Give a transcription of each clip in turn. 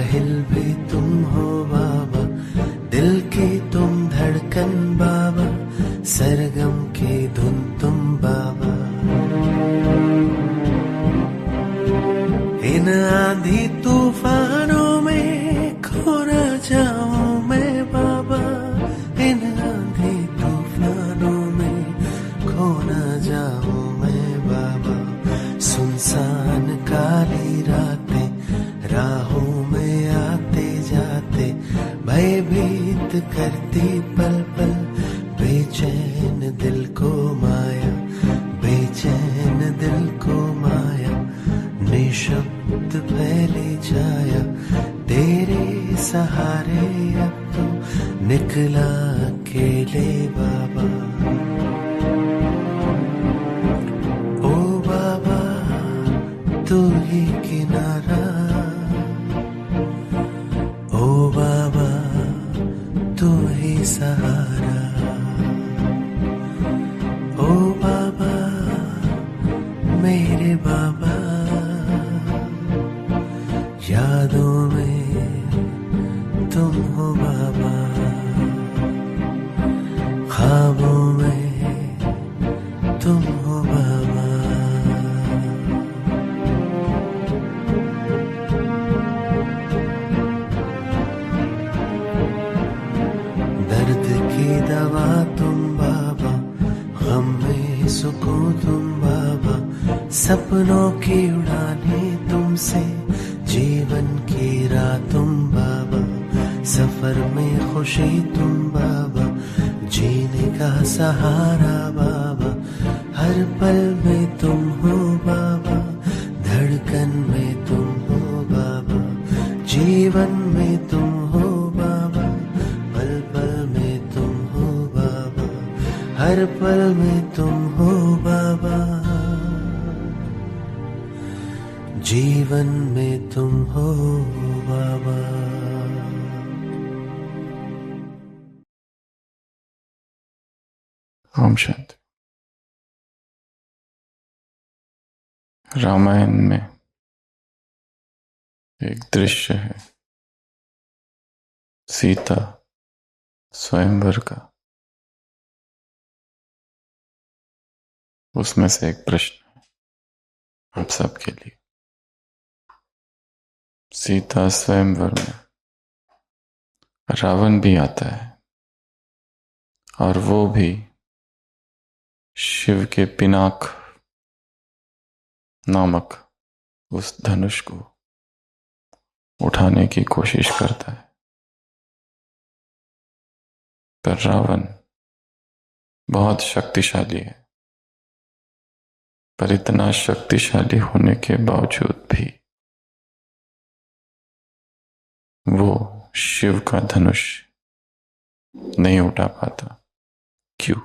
साहिल भी तुम हो बाबा, दिल की तुम धड़कन बाबा, सरगम की धुन तुम बाबा। इन आंधी तूफानों में खो न जाऊं मैं बाबा, इन आंधी तूफानों में खो न जाऊं मैं बाबा। सुनसान काली रातें राहों में आते जाते, भयभीत करती पल पल, बेचैन दिल को माया, बेचैन दिल को माया। निशब्द फैली छाया, तेरे सहारे अब तो निकला अकेले बाबा। ओ बाबा तू ही किनारा, ओ बाबा तू ही सहारा, ओ बाबा मेरे बाबा। यादों में तुम हो बाबा, ख्वाबों में तुम हो बाबा। दर्द की दवा तुम बाबा, गम में सुकून तुम बाबा, सपनों की उड़ाने तुमसे, जीवन की राह तुम बाबा, सफर में खुशी तुम बाबा, जीने का सहारा बाबा। हर पल में तुम हो बाबा, धड़कन में तुम हो बाबा, जीवन में तुम हो बाबा, पल पल में तुम हो बाबा, हर पल में तुम हो बाबा, जीवन में तुम हो बाबा। ओम शांति। रामायण में एक दृश्य है सीता स्वयंवर का। उसमें से एक प्रश्न है आप सबके लिए। सीता स्वयंवर में रावण भी आता है और वो भी शिव के पिनाक नामक उस धनुष को उठाने की कोशिश करता है, पर रावण बहुत शक्तिशाली है। पर इतना शक्तिशाली होने के बावजूद भी वो शिव का धनुष नहीं उठा पाता। क्यों?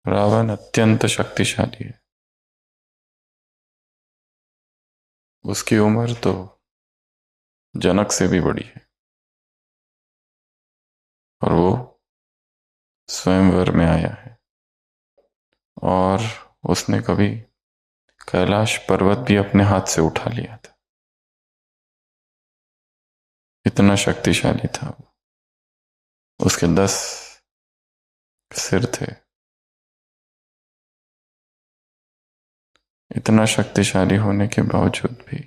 रावण अत्यंत शक्तिशाली है। उसकी उम्र तो जनक से भी बड़ी है और वो स्वयंवर में आया है और उसने कभी कैलाश पर्वत भी अपने हाथ से उठा लिया था। इतना शक्तिशाली था वो। उसके 10 सिर थे। इतना शक्तिशाली होने के बावजूद भी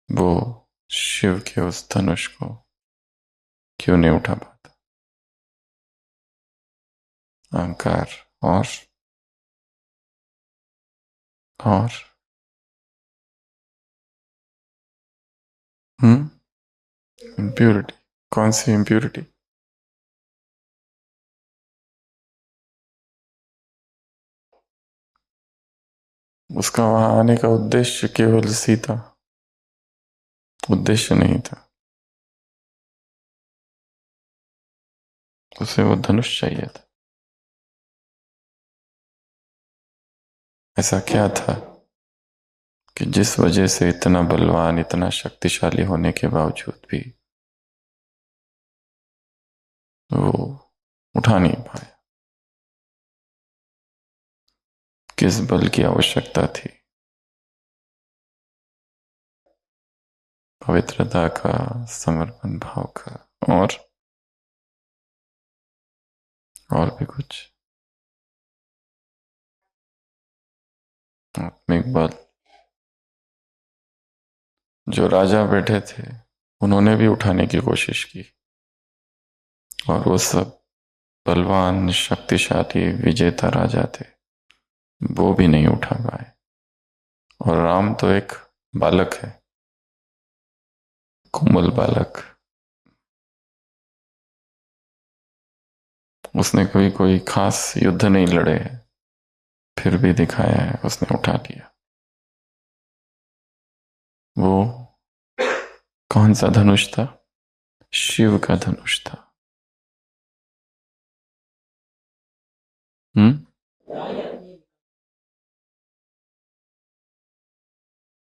वो शिव के उस धनुष को क्यों नहीं उठा पाता? अहंकार और इम्प्योरिटी। कौन सी इम्प्योरिटी? उसका वहां आने का उद्देश्य केवल सीता उद्देश्य नहीं था। उसे वो धनुष चाहिए था। ऐसा क्या था कि जिस वजह से इतना बलवान, इतना शक्तिशाली होने के बावजूद भी वो उठा नहीं पाया? किस बल की आवश्यकता थी? पवित्रता का, समर्पण भाव का, और भी कुछ। आत्मिक बल। जो राजा बैठे थे उन्होंने भी उठाने की कोशिश की, और वो सब बलवान, शक्तिशाली, विजेता राजा थे, वो भी नहीं उठा पाए। और राम तो एक बालक है, कोमल बालक। उसने कभी कोई खास युद्ध नहीं लड़े हैं, फिर भी दिखाया है उसने उठा लिया। वो कौन सा धनुष था? शिव का धनुष था।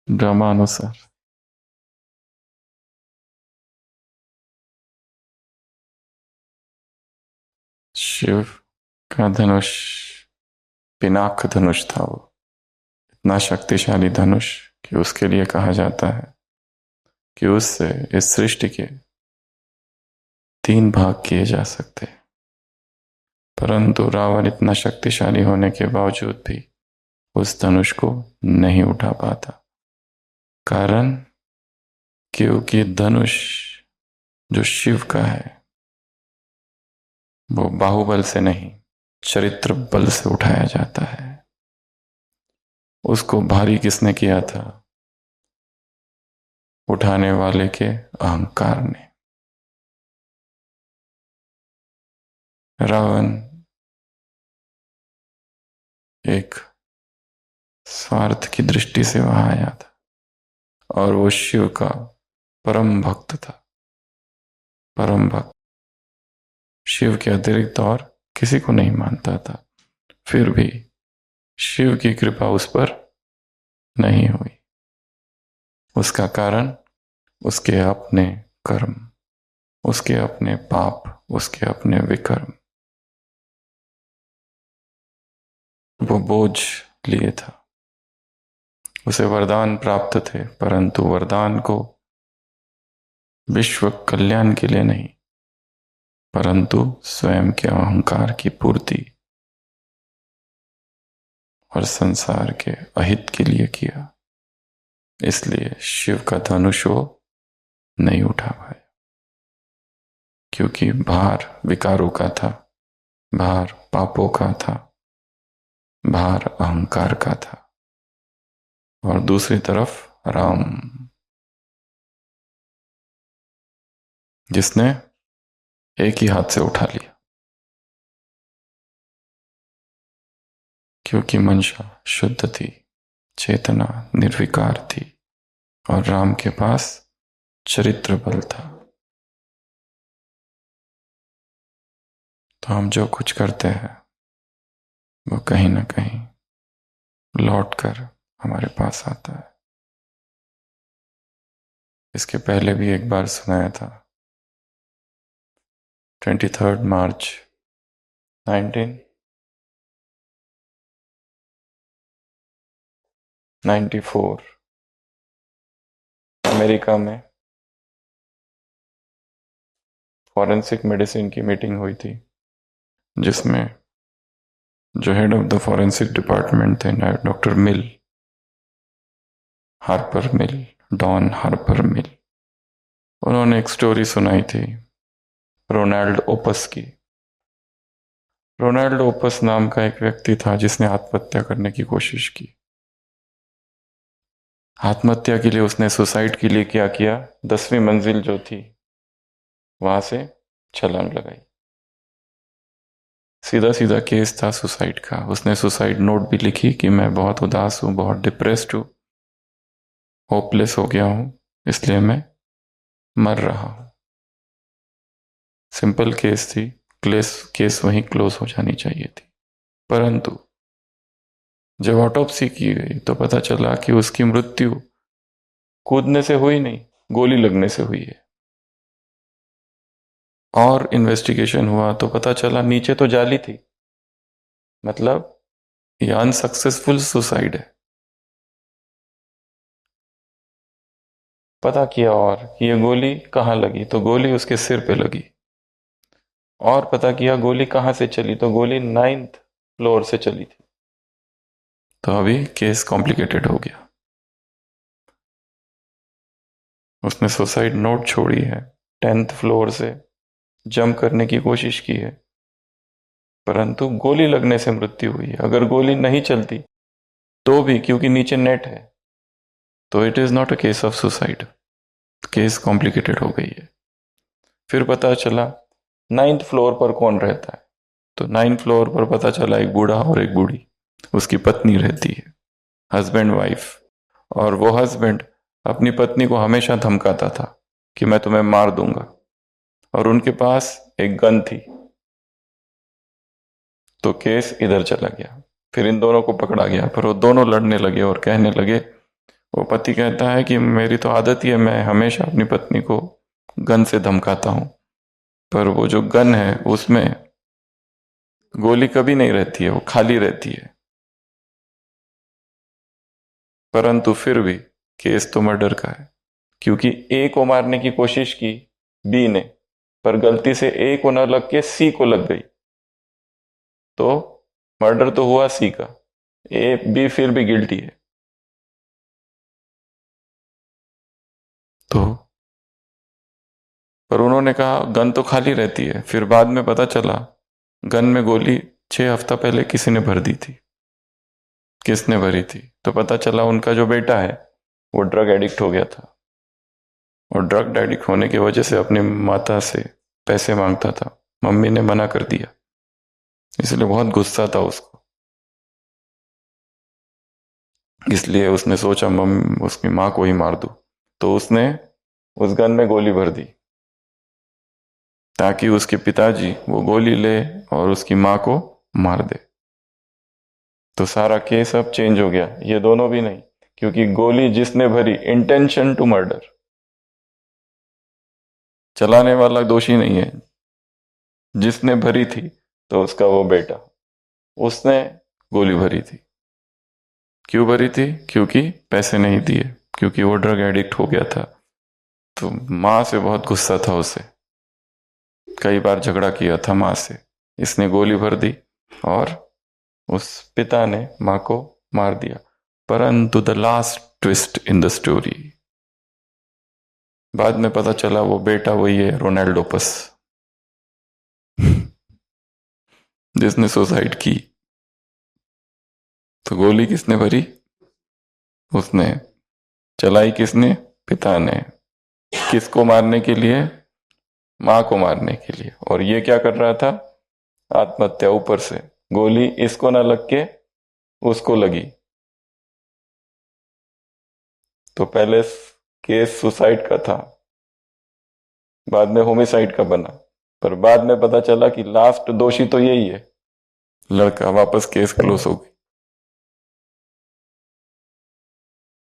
ड्रामानुसार। शिव का धनुष पिनाक धनुष था। वो इतना शक्तिशाली धनुष कि उसके लिए कहा जाता है कि उससे इस सृष्टि के 3 भाग किए जा सकते। परंतु रावण इतना शक्तिशाली होने के बावजूद भी उस धनुष को नहीं उठा पाता। कारण, क्योंकि धनुष जो शिव का है वो बाहुबल से नहीं, चरित्र बल से उठाया जाता है। उसको भारी किसने किया था? उठाने वाले के अहंकार ने। रावण एक स्वार्थ की दृष्टि से वहां आया था, और वो शिव का परम भक्त था। परम भक्त शिव के अतिरिक्त और किसी को नहीं मानता था। फिर भी शिव की कृपा उस पर नहीं हुई। उसका कारण उसके अपने कर्म, उसके अपने पाप, उसके अपने विकर्म। वो बोझ लिए था। उसे वरदान प्राप्त थे, परंतु वरदान को विश्व कल्याण के लिए नहीं, परंतु स्वयं के अहंकार की पूर्ति और संसार के अहित के लिए किया। इसलिए शिव का धनुष वो नहीं उठा पाया, क्योंकि भार विकारों का था, भार पापों का था, भार अहंकार का था। और दूसरी तरफ राम, जिसने एक ही हाथ से उठा लिया, क्योंकि मंशा शुद्ध थी, चेतना निर्विकार थी, और राम के पास चरित्र बल था। तो हम जो कुछ करते हैं वो कहीं ना कहीं लौट कर हमारे पास आता है। इसके पहले भी एक बार सुनाया था। 23 मार्च 1994 अमेरिका में फॉरेंसिक मेडिसिन की मीटिंग हुई थी, जिसमें जो head of the forensic department थे डॉक्टर मिल, हार्पर मिल, डॉन हार्पर मिल, उन्होंने एक स्टोरी सुनाई थी रोनाल्ड ओपस की। रोनाल्ड ओपस नाम का एक व्यक्ति था जिसने आत्महत्या करने की कोशिश की। आत्महत्या के लिए उसने सुसाइड के लिए क्या किया? 10वीं मंजिल जो थी वहां से छलांग लगाई। सीधा सीधा केस था सुसाइड का। उसने सुसाइड नोट भी लिखी कि मैं बहुत उदास हूं, बहुत डिप्रेस्ड हूं, होपलेस हो गया हूं, इसलिए मैं मर रहा हूं। सिंपल केस थी, केस वहीं क्लोज हो जानी चाहिए थी। परंतु जब ऑटोप्सी की गई तो पता चला कि उसकी मृत्यु कूदने से हुई नहीं, गोली लगने से हुई है। और इन्वेस्टिगेशन हुआ तो पता चला नीचे तो जाली थी, मतलब ये अनसक्सेसफुल सुसाइड है। पता किया और कि ये गोली कहाँ लगी, तो गोली उसके सिर पे लगी। और पता किया गोली कहाँ से चली, तो गोली 9th फ्लोर से चली थी। तो अभी केस कॉम्प्लिकेटेड हो गया। उसने सुसाइड नोट छोड़ी है, 10th फ्लोर से जंप करने की कोशिश की है, परंतु गोली लगने से मृत्यु हुई है। अगर गोली नहीं चलती तो भी, क्योंकि नीचे नेट है, तो it is not a case of suicide. Case complicated हो गई है। फिर पता चला 9th फ्लोर पर कौन रहता है, तो 9th फ्लोर पर पता चला एक बूढ़ा और एक बूढ़ी, उसकी पत्नी रहती है, हस्बैंड वाइफ। और वो हस्बैंड अपनी पत्नी को हमेशा धमकाता था कि मैं तुम्हें मार दूंगा, और उनके पास एक गन थी। तो केस इधर चला गया। फिर इन दोनों को पकड़ा गया, पर वो दोनों लड़ने लगे और कहने लगे, वो पति कहता है कि मेरी तो आदत ही है, मैं हमेशा अपनी पत्नी को गन से धमकाता हूं, पर वो जो गन है उसमें गोली कभी नहीं रहती है, वो खाली रहती है। परंतु फिर भी केस तो मर्डर का है, क्योंकि ए को मारने की कोशिश की बी ने, पर गलती से ए को न लग के सी को लग गई, तो मर्डर तो हुआ सी का। ए बी फिर भी गिल्टी है। तो पर उन्होंने कहा गन तो खाली रहती है। फिर बाद में पता चला गन में गोली 6 हफ्ता पहले किसी ने भर दी थी। किसने भरी थी, तो पता चला उनका जो बेटा है वो ड्रग एडिक्ट हो गया था, और ड्रग एडिक्ट होने की वजह से अपनी माता से पैसे मांगता था। मम्मी ने मना कर दिया, इसलिए बहुत गुस्सा था उसको। इसलिए उसने सोचा उसकी माँ को ही मार दूं, तो उसने उस गन में गोली भर दी, ताकि उसके पिताजी वो गोली ले और उसकी माँ को मार दे। तो सारा केस अब चेंज हो गया। ये दोनों भी नहीं, क्योंकि गोली जिसने भरी, इंटेंशन टू मर्डर, चलाने वाला दोषी नहीं है, जिसने भरी थी तो उसका वो बेटा, उसने गोली भरी थी। क्यों भरी थी, क्योंकि पैसे नहीं दिए, क्योंकि वो ड्रग एडिक्ट हो गया था। तो माँ से बहुत गुस्सा था उसे, कई बार झगड़ा किया था माँ से, इसने गोली भर दी और उस पिता ने माँ को मार दिया। परंतु the last twist in the story, बाद में पता चला वो बेटा वही है रोनाल्डोपस, जिसने सुसाइड की। तो गोली किसने भरी, उसने। चलाई किसने, पिता ने। किसको मारने के लिए, माँ को मारने के लिए। और ये क्या कर रहा था, आत्महत्या। ऊपर से गोली इसको ना लग के उसको लगी। तो पहले केस सुसाइड का था, बाद में होमिसाइड का बना, पर बाद में पता चला कि लास्ट दोषी तो यही है लड़का। वापस केस क्लोज हो गई।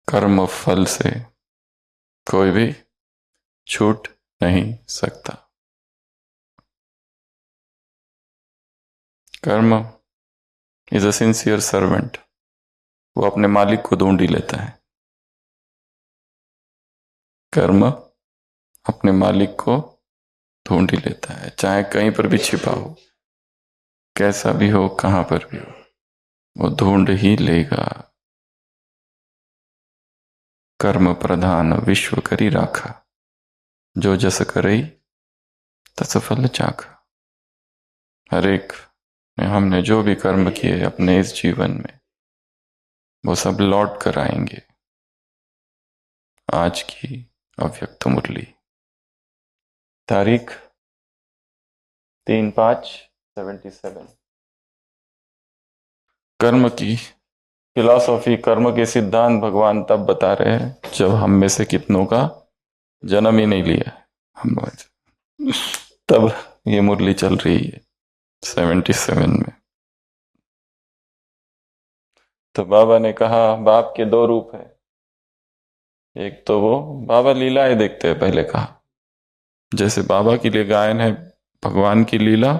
कर्म फल से कोई भी छूट नहीं सकता। कर्म इज अ सिंसियर सर्वेंट, वो अपने मालिक को ढूंढ ही लेता है। कर्म अपने मालिक को ढूंढ ही लेता है, चाहे कहीं पर भी छिपा हो, कैसा भी हो, कहां पर भी हो, वो ढूंढ ही लेगा। कर्म प्रधान विश्व करी राखा, जो जस करई तस फल चाखा। हर एक हमने जो भी कर्म किए अपने इस जीवन में, वो सब लौट कर आएंगे। आज की अव्यक्त मुरली, तारीख 3/5/77। कर्म की फिलॉसफी, कर्म के सिद्धांत भगवान तब बता रहे हैं जब हम में से कितनों का जन्म ही नहीं लिया है। हम तब ये मुरली चल रही है 77 में। तो बाबा ने कहा बाप के दो रूप है। एक तो वो बाबा लीलाएं देखते हैं, पहले कहा, जैसे बाबा के लिए गायन है भगवान की लीला,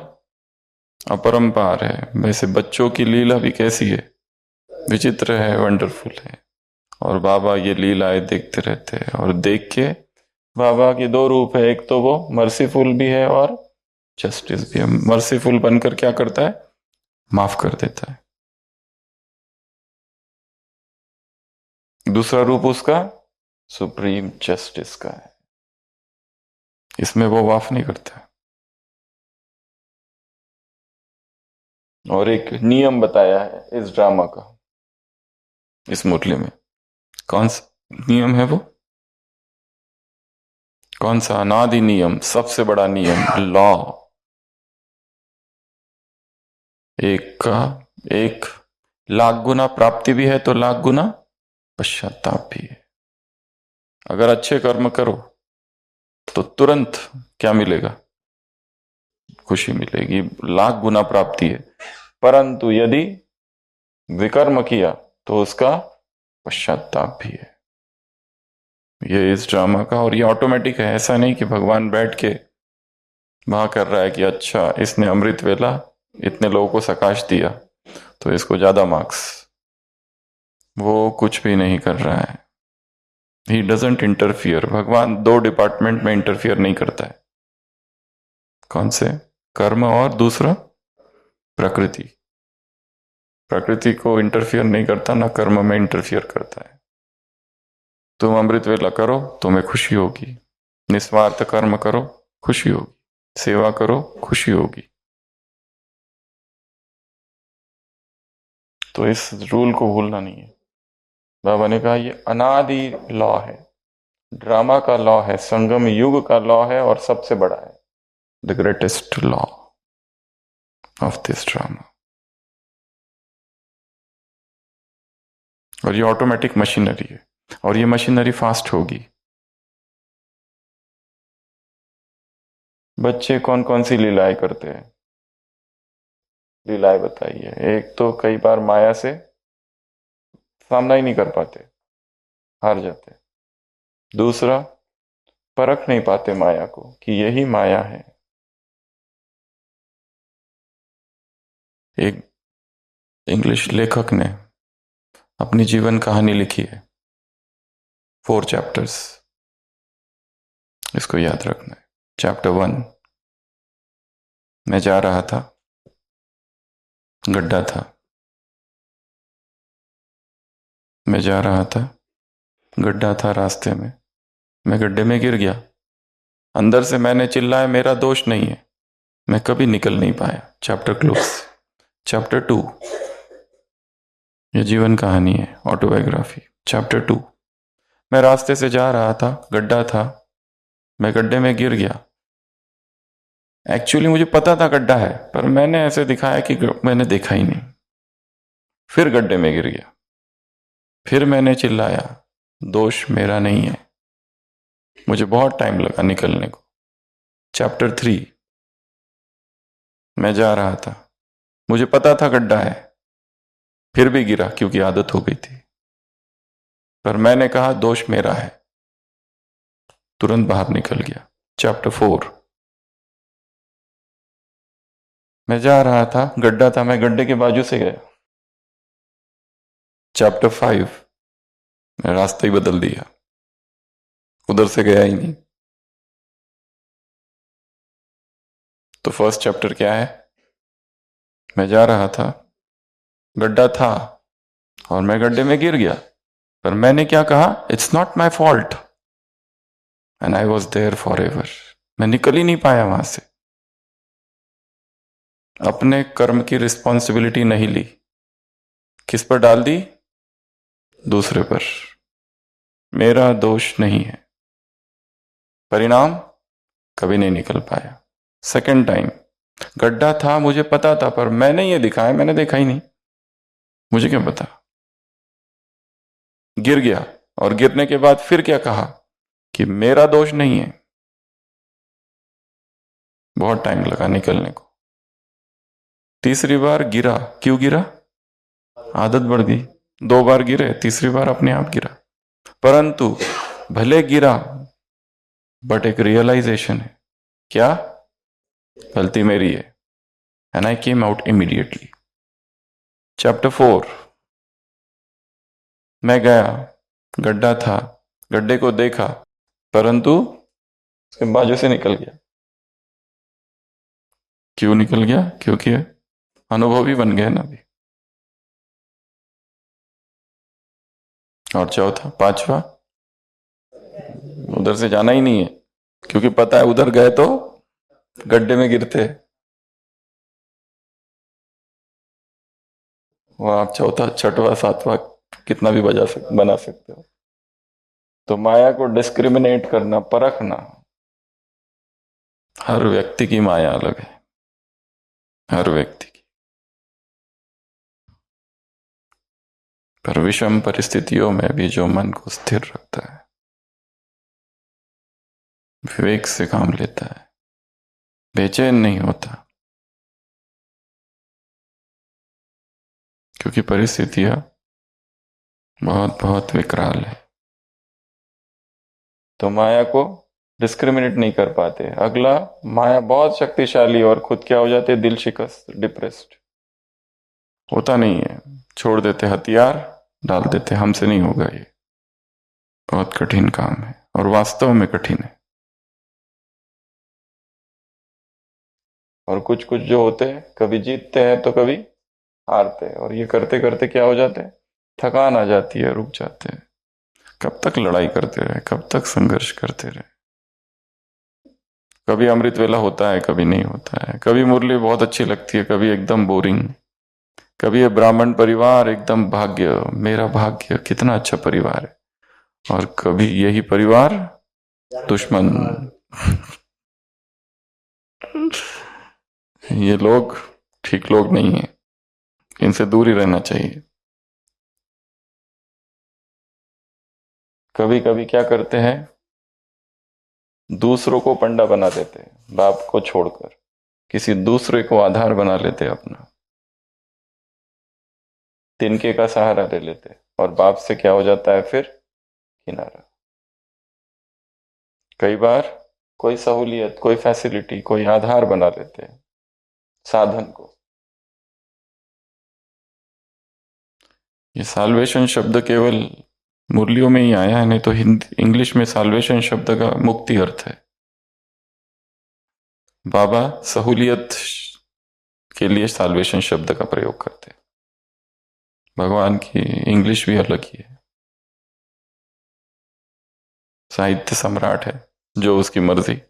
अपरंपार है। वैसे बच्चों की लीला भी कैसी है, विचित्र है, वंडरफुल है। और बाबा ये लीलाएं देखते रहते हैं, और देख के बाबा के दो रूप है, एक तो वो मर्सीफुल भी है और जस्टिस भी है। मर्सीफुल बनकर क्या करता है, माफ कर देता है। दूसरा रूप उसका सुप्रीम जस्टिस का है, इसमें वो माफ नहीं करता है। और एक नियम बताया है इस ड्रामा का, इस मुरली में। कौन सा नियम है वो, कौन सा अनादि नियम, सबसे बड़ा नियम, लॉ। एक का एक लाख गुना प्राप्ति भी है तो लाख गुना पश्चाताप भी है। अगर अच्छे कर्म करो तो तुरंत क्या मिलेगा, खुशी मिलेगी, लाख गुना प्राप्ति है। परंतु यदि विकर्म किया तो उसका पश्चाताप भी है। ये इस ड्रामा का, और ये ऑटोमेटिक है, ऐसा नहीं कि भगवान बैठ के वहां कर रहा है कि अच्छा इसने अमृत वेला इतने लोगों को सकाश दिया तो इसको ज्यादा मार्क्स। वो कुछ भी नहीं कर रहा है। He doesn't interfere. भगवान दो डिपार्टमेंट में इंटरफियर नहीं करता है। कौन से, कर्म और दूसरा प्रकृति। प्रकृति को इंटरफियर नहीं करता, ना कर्म में इंटरफियर करता है। तुम अमृत वेला करो तुम्हें खुशी होगी, निस्वार्थ कर्म करो खुशी होगी, सेवा करो खुशी होगी। तो इस रूल को भूलना नहीं है। बाबा ने कहा ये अनादि लॉ है, ड्रामा का लॉ है, संगम युग का लॉ है, और सबसे बड़ा है, the greatest law of this drama. और ये ऑटोमेटिक मशीनरी है, और ये मशीनरी फास्ट होगी। बच्चे कौन कौन सी लीलाएं करते हैं, लीलाएं बताइए। एक तो कई बार माया से सामना ही नहीं कर पाते, हार जाते। दूसरा, परख नहीं पाते माया को कि यही माया है। एक इंग्लिश लेखक ने अपनी जीवन कहानी लिखी है, 4 चैप्टर्स, इसको याद रखना है। चैप्टर 1, मैं जा रहा था, गड्ढा था। मैं जा रहा था, गड्ढा था रास्ते में, मैं गड्ढे में गिर गया। अंदर से मैंने चिल्लाया मेरा दोष नहीं है, मैं कभी निकल नहीं पाया। Chapter close. चैप्टर 2, ये जीवन कहानी है, ऑटोबायोग्राफी। चैप्टर 2, मैं रास्ते से जा रहा था, गड्ढा था, मैं गड्ढे में गिर गया। एक्चुअली मुझे पता था गड्ढा है, पर मैंने ऐसे दिखाया कि मैंने देखा ही नहीं। फिर गड्ढे में गिर गया, फिर मैंने चिल्लाया दोष मेरा नहीं है। मुझे बहुत टाइम लगा निकलने को। चैप्टर 3, मैं जा रहा था, मुझे पता था गड्ढा है, फिर भी गिरा क्योंकि आदत हो गई थी, पर मैंने कहा दोष मेरा है, तुरंत बाहर निकल गया। चैप्टर 4, मैं जा रहा था, गड्ढा था, मैं गड्ढे के बाजू से गया। चैप्टर 5, मैं रास्ता ही बदल दिया, उधर से गया ही नहीं। तो फर्स्ट चैप्टर क्या है, मैं जा रहा था, गड्ढा था, और मैं गड्ढे में गिर गया, पर मैंने क्या कहा, it's not my fault, and I was there for ever. मैं निकल ही नहीं पाया वहां से। अपने कर्म की रिस्पॉन्सिबिलिटी नहीं ली, किस पर डाल दी, दूसरे पर। मेरा दोष नहीं है, परिणाम कभी नहीं निकल पाया। सेकंड टाइम, गड्ढा था, मुझे पता था, पर मैंने ये दिखाया, मैंने देखा ही नहीं, मुझे क्या पता। गिर गया, और गिरने के बाद फिर क्या कहा कि मेरा दोष नहीं है। बहुत टाइम लगा निकलने को। तीसरी बार गिरा, क्यों गिरा, आदत बढ़ गई। 2 बार गिरे, तीसरी बार अपने आप गिरा। परंतु भले गिरा, बट एक रियलाइजेशन है, क्या, गलती मेरी है, and I came out immediately. Chapter 4. मैं गया, गड्ढा था, गड्ढे को देखा, परंतु उसके बाजू से निकल गया। क्यों निकल गया? क्योंकि अनुभवी बन गए ना अभी। और चौथा, पांचवा, उधर से जाना ही नहीं है, क्योंकि पता है उधर गए तो गड्ढे में गिरते। वो आप चौथा, छठवा, सातवां कितना भी बना सकते हो। तो माया को डिस्क्रिमिनेट करना, परखना, हर व्यक्ति की माया अलग है, हर व्यक्ति की। पर विषम परिस्थितियों में भी जो मन को स्थिर रखता है, विवेक से काम लेता है, बेचैन नहीं होता, क्योंकि परिस्थितियां बहुत बहुत विकराल है, तो माया को डिस्क्रिमिनेट नहीं कर पाते। अगला, माया बहुत शक्तिशाली और खुद क्या हो जाते, दिल शिकस्त, डिप्रेस्ड। होता नहीं है, छोड़ देते हथियार, डाल देते हमसे नहीं होगा ये। बहुत कठिन काम है, और वास्तव में कठिन है। और कुछ कुछ जो होते हैं, कभी जीतते हैं तो कभी हारते हैं, और ये करते करते क्या हो जाते हैं, थकान आ जाती है, रुक जाते हैं। कब तक लड़ाई करते रहे, कब तक संघर्ष करते रहे। कभी अमृत वेला होता है, कभी नहीं होता है। कभी मुरली बहुत अच्छी लगती है, कभी एकदम बोरिंग। कभी ये ब्राह्मण परिवार एकदम भाग्य, मेरा भाग्य, कितना अच्छा परिवार है। और कभी यही परिवार दुश्मन। ये लोग ठीक लोग नहीं है, इनसे दूर ही रहना चाहिए। कभी कभी क्या करते हैं, दूसरों को पंडा बना देते हैं, बाप को छोड़कर किसी दूसरे को आधार बना लेते अपना, तिनके का सहारा ले लेते, और बाप से क्या हो जाता है फिर, किनारा। कई बार कोई सहूलियत, कोई फैसिलिटी, कोई आधार बना लेते हैं साधन को। ये साल्वेशन शब्द केवल मुरलियों में ही आया है, नहीं तो हिंदी इंग्लिश में साल्वेशन शब्द का मुक्ति अर्थ है। बाबा सहूलियत के लिए साल्वेशन शब्द का प्रयोग करते हैं। भगवान की इंग्लिश भी अलग ही है। साहित्य सम्राट है, जो उसकी मर्जी।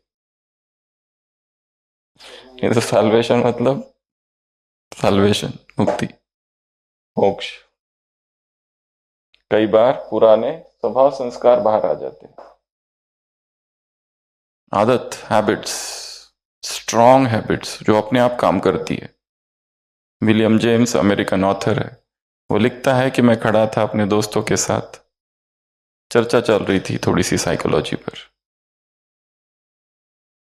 ये तो साल्वेशन मतलब साल्वेशन, मुक्ति, मोक्ष। कई बार पुराने स्वभाव संस्कार बाहर आ जाते हैं, आदत, हैबिट्स, स्ट्रॉन्ग हैबिट्स जो अपने आप काम करती है। विलियम जेम्स अमेरिकन ऑथर है, वो लिखता है कि मैं खड़ा था अपने दोस्तों के साथ, चर्चा चल रही थी थोड़ी सी साइकोलॉजी पर।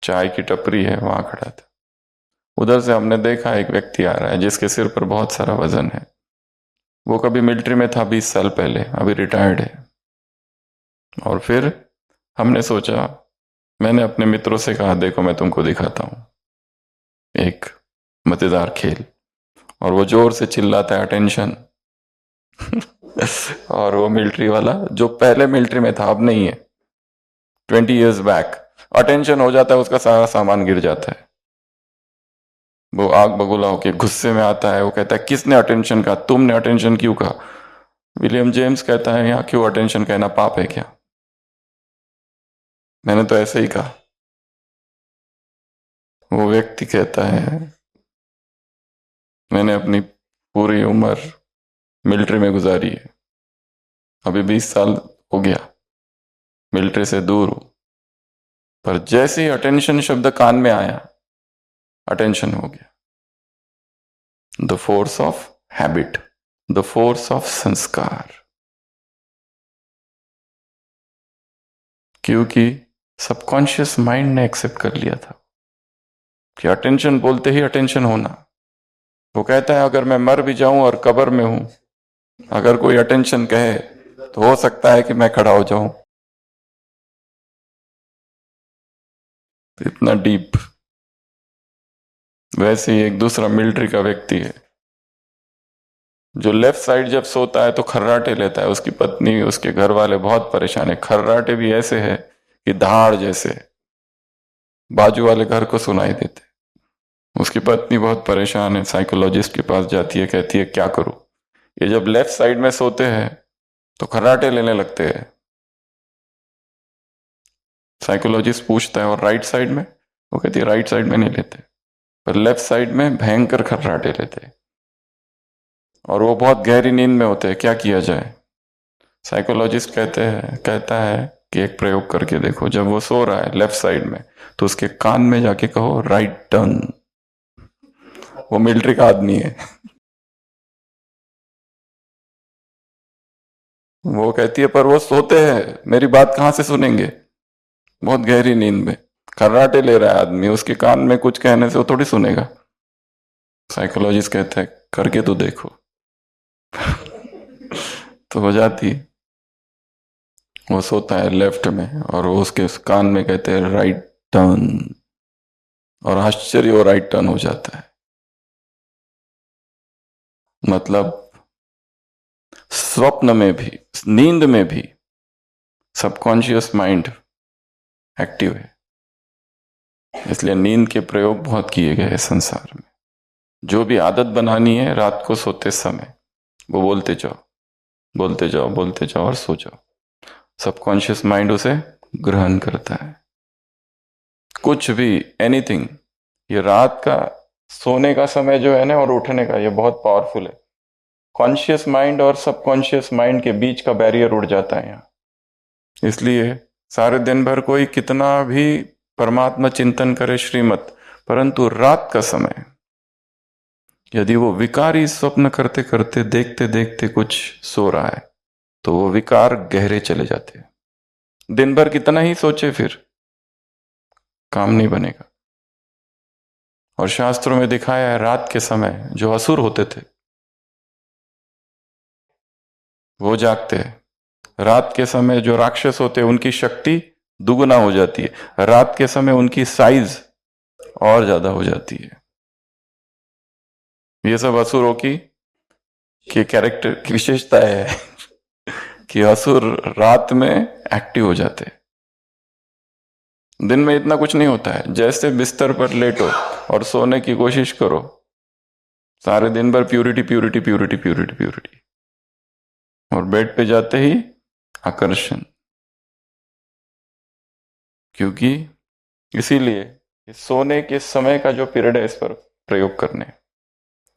चाय की टपरी है, वहां खड़ा था। उधर से हमने देखा एक व्यक्ति आ रहा है जिसके सिर पर बहुत सारा वजन है। वो कभी मिलिट्री में था 20 साल पहले, अभी रिटायर्ड है। और फिर हमने सोचा, मैंने अपने मित्रों से कहा, देखो मैं तुमको दिखाता हूं एक मजेदार खेल। और वो जोर से चिल्लाता है, अटेंशन। और वो मिलिट्री वाला, जो पहले मिलिट्री में था अब नहीं है, 20 years बैक, अटेंशन हो जाता है, उसका सारा सामान गिर जाता है। वो आग बगुला होके गुस्से में आता है, वो कहता है किसने अटेंशन कहा, तुमने अटेंशन क्यों कहा। विलियम जेम्स कहता है, यहां क्यों अटेंशन कहना पाप है क्या, मैंने तो ऐसे ही कहा। वो व्यक्ति कहता है, मैंने अपनी पूरी उम्र मिलिट्री में गुजारी है, अभी 20 साल हो गया मिलिट्री से दूर हूं, पर जैसे ही अटेंशन शब्द कान में आया, अटेंशन हो गया। The force of habit, the force of संस्कार। क्योंकि सबकॉन्शियस माइंड ने एक्सेप्ट कर लिया था कि अटेंशन बोलते ही अटेंशन होना। वो कहता है, अगर मैं मर भी जाऊं और कब्र में हूं, अगर कोई अटेंशन कहे तो हो सकता है कि मैं खड़ा हो जाऊं। इतना डीप वैसे ही एक दूसरा मिलिट्री का व्यक्ति है जो लेफ्ट साइड जब सोता है तो खर्राटे लेता है। उसकी पत्नी, उसके घर वाले बहुत परेशान है। खर्राटे भी ऐसे है कि दहाड़ जैसे बाजू वाले घर को सुनाई देते। उसकी पत्नी बहुत परेशान है, साइकोलॉजिस्ट के पास जाती है, कहती है क्या करूं। ये जब लेफ्ट साइड में सोते हैं तो खर्राटे लेने लगते हैं। साइकोलॉजिस्ट पूछता है और राइट साइड में? वो कहती है राइट साइड में नहीं लेते, पर लेफ्ट साइड में भयंकर खर्राटे लेते हैं और वो बहुत गहरी नींद में होते हैं। क्या किया जाए? साइकोलॉजिस्ट कहता है कि एक प्रयोग करके देखो। जब वो सो रहा है लेफ्ट साइड में तो उसके कान में जाके कहो राइट टर्न। वो मिलिट्री का आदमी है। वो कहती है पर वो सोते हैं, मेरी बात कहां से सुनेंगे, बहुत गहरी नींद में। खर्राटे ले रहा है आदमी, उसके कान में कुछ कहने से वो थोड़ी सुनेगा। साइकोलॉजिस्ट कहता है करके तो देखो। तो हो जाती। वो सोता है लेफ्ट में और वो उसके कान में कहते हैं राइट टर्न, और आश्चर्य वो राइट टर्न हो जाता है। मतलब स्वप्न में भी, नींद में भी सबकॉन्शियस माइंड एक्टिव है। इसलिए नींद के प्रयोग बहुत किए गए हैं संसार में। जो भी आदत बनानी है रात को सोते समय वो बोलते जाओ, बोलते जाओ, बोलते जाओ और सो जाओ। सबकॉन्शियस माइंड उसे ग्रहण करता है। कुछ भी, एनीथिंग। ये रात का सोने का समय जो है ना और उठने का, ये बहुत पावरफुल है। कॉन्शियस माइंड और सबकॉन्शियस माइंड के बीच का बैरियर उड़ जाता है यहाँ। इसलिए सारे दिन भर कोई कितना भी परमात्मा चिंतन करे श्रीमत, परंतु रात का समय यदि वो विकारी स्वप्न करते करते, देखते देखते कुछ सो रहा है तो वो विकार गहरे चले जाते हैं। दिन भर कितना ही सोचे फिर काम नहीं बनेगा। और शास्त्रों में दिखाया है रात के समय जो असुर होते थे वो जागते हैं। रात के समय जो राक्षस होते हैं उनकी शक्ति दुगुना हो जाती है। रात के समय उनकी साइज और ज्यादा हो जाती है। ये सब असुरों की कैरेक्टर की विशेषता है कि असुर रात में एक्टिव हो जाते हैं। दिन में इतना कुछ नहीं होता है। जैसे बिस्तर पर लेटो और सोने की कोशिश करो, सारे दिन भर purity purity purity purity purity, और बेड पे जाते ही आकर्षण। क्योंकि इसीलिए इस सोने के समय का जो पीरियड है इस पर प्रयोग करने।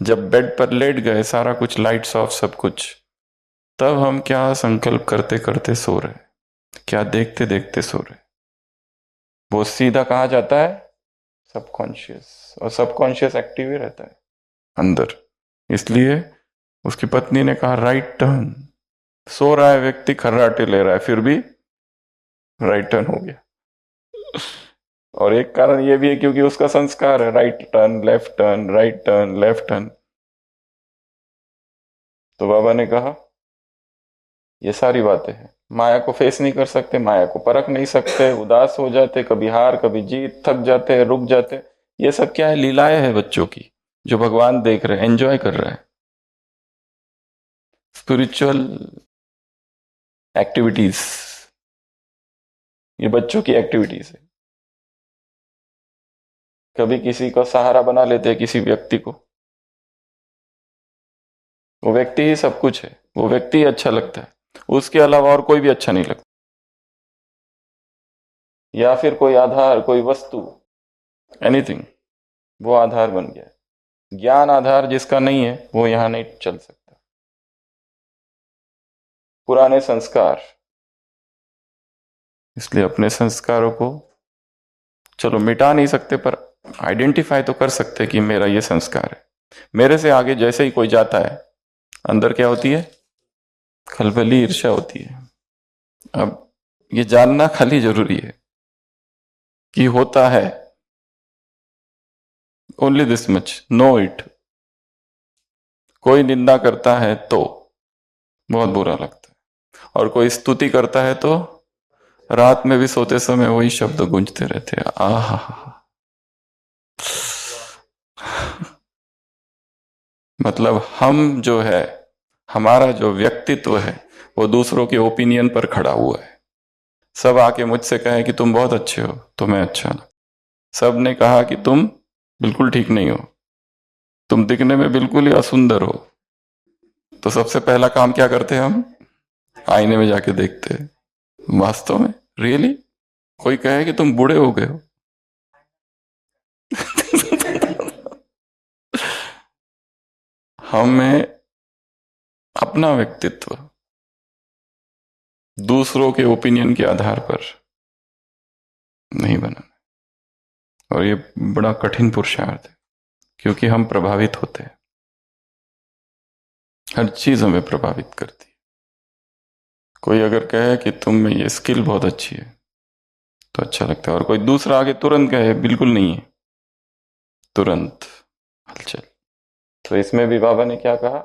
जब बेड पर लेट गए, सारा कुछ लाइट्स ऑफ, सब कुछ, तब हम क्या संकल्प करते करते सो रहे, क्या देखते देखते सो रहे, वो सीधा कहाँ जाता है? सबकॉन्शियस। और सबकॉन्शियस एक्टिव ही रहता है अंदर। इसलिए उसकी पत्नी ने कहा राइट टर्न। सो रहा है व्यक्ति, खर्राटे ले रहा है, फिर भी राइट टर्न हो गया। और एक कारण यह भी है क्योंकि उसका संस्कार है right turn left turn, right turn left turn. तो बाबा ने कहा ये सारी बातें हैं, माया को फेस नहीं कर सकते, माया को परख नहीं सकते, उदास हो जाते, कभी हार कभी जीत, थक जाते, रुक जाते। ये सब क्या है? लीलाएं है बच्चों की, जो भगवान देख रहे हैं, एंजॉय कर रहे हैं। स्पिरिचुअल एक्टिविटीज, ये बच्चों की एक्टिविटीज है। कभी किसी को सहारा बना लेते हैं, किसी व्यक्ति को, वो व्यक्ति ही सब कुछ है, वो व्यक्ति ही अच्छा लगता है, उसके अलावा और कोई भी अच्छा नहीं लगता। या फिर कोई आधार, कोई वस्तु, एनीथिंग, वो आधार बन गया। ज्ञान आधार जिसका नहीं है वो यहां नहीं चल सकता। पुराने संस्कार, इसलिए अपने संस्कारों को चलो मिटा नहीं सकते पर आइडेंटिफाई तो कर सकते कि मेरा ये संस्कार है। मेरे से आगे जैसे ही कोई जाता है अंदर क्या होती है? खलबली, ईर्ष्या होती है। अब ये जानना खाली जरूरी है कि होता है, only this much, know it. कोई निंदा करता है तो बहुत बुरा लगता है, और कोई स्तुति करता है तो रात में भी सोते समय वही शब्द गूंजते रहते हैं, आहा। मतलब हम जो है, हमारा जो व्यक्तित्व है वो दूसरों के ओपिनियन पर खड़ा हुआ है। सब आके मुझसे कहे कि तुम बहुत अच्छे हो तो मैं अच्छा लगा। सब ने कहा कि तुम बिल्कुल ठीक नहीं हो, तुम दिखने में बिल्कुल ही असुंदर हो, तो सबसे पहला काम क्या करते हैं हम? आईने में जाके देखते हैं। वास्तव में रियली कोई कहे कि तुम बूढ़े हो गए हो हमें अपना व्यक्तित्व दूसरों के ओपिनियन के आधार पर नहीं बनाना। और ये बड़ा कठिन पुरुषार्थ है, क्योंकि हम प्रभावित होते हैं। हर चीज हमें प्रभावित करती है। कोई अगर कहे कि तुम में ये स्किल बहुत अच्छी है तो अच्छा लगता है, और कोई दूसरा आगे तुरंत कहे बिल्कुल नहीं है, तुरंत हलचल। तो इसमें भी बाबा ने क्या कहा?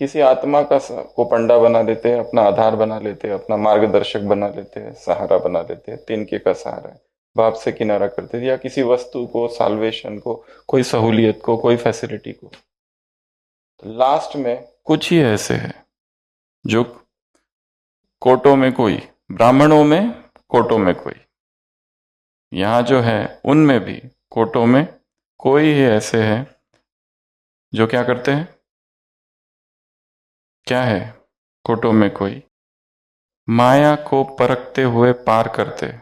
किसी आत्मा को पंडा बना लेते हैं, अपना आधार बना लेते हैं, अपना मार्गदर्शक बना लेते हैं, सहारा बना लेते हैं, तिनके का सहारा है, बाप से किनारा करते थे, या किसी वस्तु को, साल्वेशन को, कोई सहूलियत को, कोई फैसिलिटी को। तो लास्ट में कुछ ही ऐसे हैं जो कोटों में कोई, ब्राह्मणों में कोटों में कोई, यहां जो है उनमें भी कोटों में कोई ही ऐसे हैं जो क्या करते हैं? क्या है कोटों में कोई? माया को परखते हुए पार करते,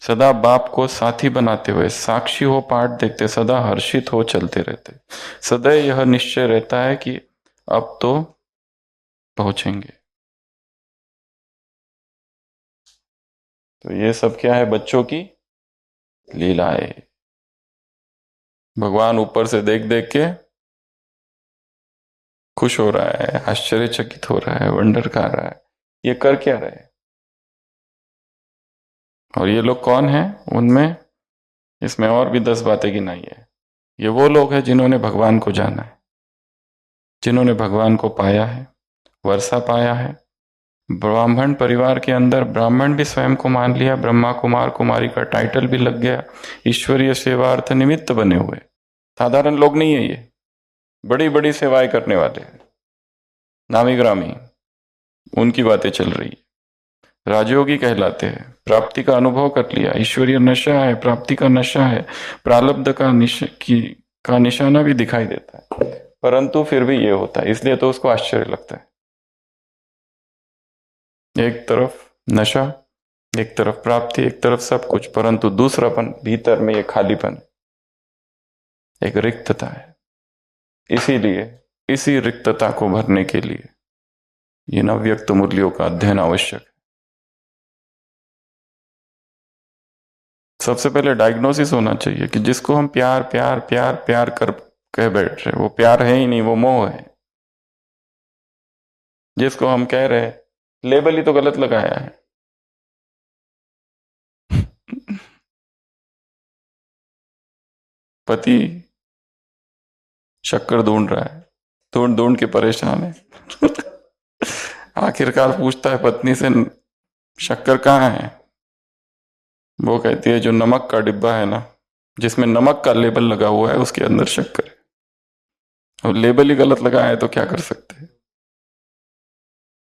सदा बाप को साथी बनाते हुए साक्षी हो पाठ देखते, सदा हर्षित हो चलते रहते, सदैव यह निश्चय रहता है कि अब तो पहुंचेंगे। तो ये सब क्या है? बच्चों की लीलाएं। भगवान ऊपर से देख देख के खुश हो रहा है, आश्चर्यचकित हो रहा है, वंडर खा रहा है, ये कर क्या रहे? और ये लोग कौन हैं? उनमें, इसमें और भी 10 बातें गिनाई है। ये वो लोग हैं जिन्होंने भगवान को जाना है, जिन्होंने भगवान को पाया है, वर्षा पाया है। ब्राह्मण परिवार के अंदर ब्राह्मण भी स्वयं को मान लिया, ब्रह्मा कुमार कुमारी का टाइटल भी लग गया, ईश्वरीय सेवार्थ निमित्त बने हुए। साधारण लोग नहीं है ये, बड़ी बड़ी सेवाएं करने वाले हैं, नामी ग्रामी, उनकी बातें चल रही है। राजयोगी कहलाते हैं, प्राप्ति का अनुभव कर लिया, ईश्वरीय नशा है, प्राप्ति का नशा है, प्रारब्ध का निशाना भी दिखाई देता है, परंतु फिर भी ये होता है, इसलिए तो उसको आश्चर्य लगता है। एक तरफ नशा, एक तरफ प्राप्ति, एक तरफ सब कुछ, परंतु दूसरापन, भीतर में ये खालीपन, एक रिक्तता है। इसीलिए इसी रिक्तता को भरने के लिए ये नवव्यक्त मूल्यों का अध्ययन आवश्यक है। सबसे पहले डायग्नोसिस होना चाहिए कि जिसको हम प्यार प्यार प्यार प्यार कर कह बैठ रहे, वो प्यार है ही नहीं, वो मोह है। जिसको हम कह रहे, लेबल ही तो गलत लगाया है। पति शक्कर ढूंढ रहा है, ढूंढ ढूंढ के परेशान है आखिरकार पूछता है पत्नी से, शक्कर कहाँ है? वो कहती है जो नमक का डिब्बा है ना, जिसमें नमक का लेबल लगा हुआ है, उसके अंदर शक्कर है। और लेबल ही गलत लगाया है तो क्या कर सकते हैं?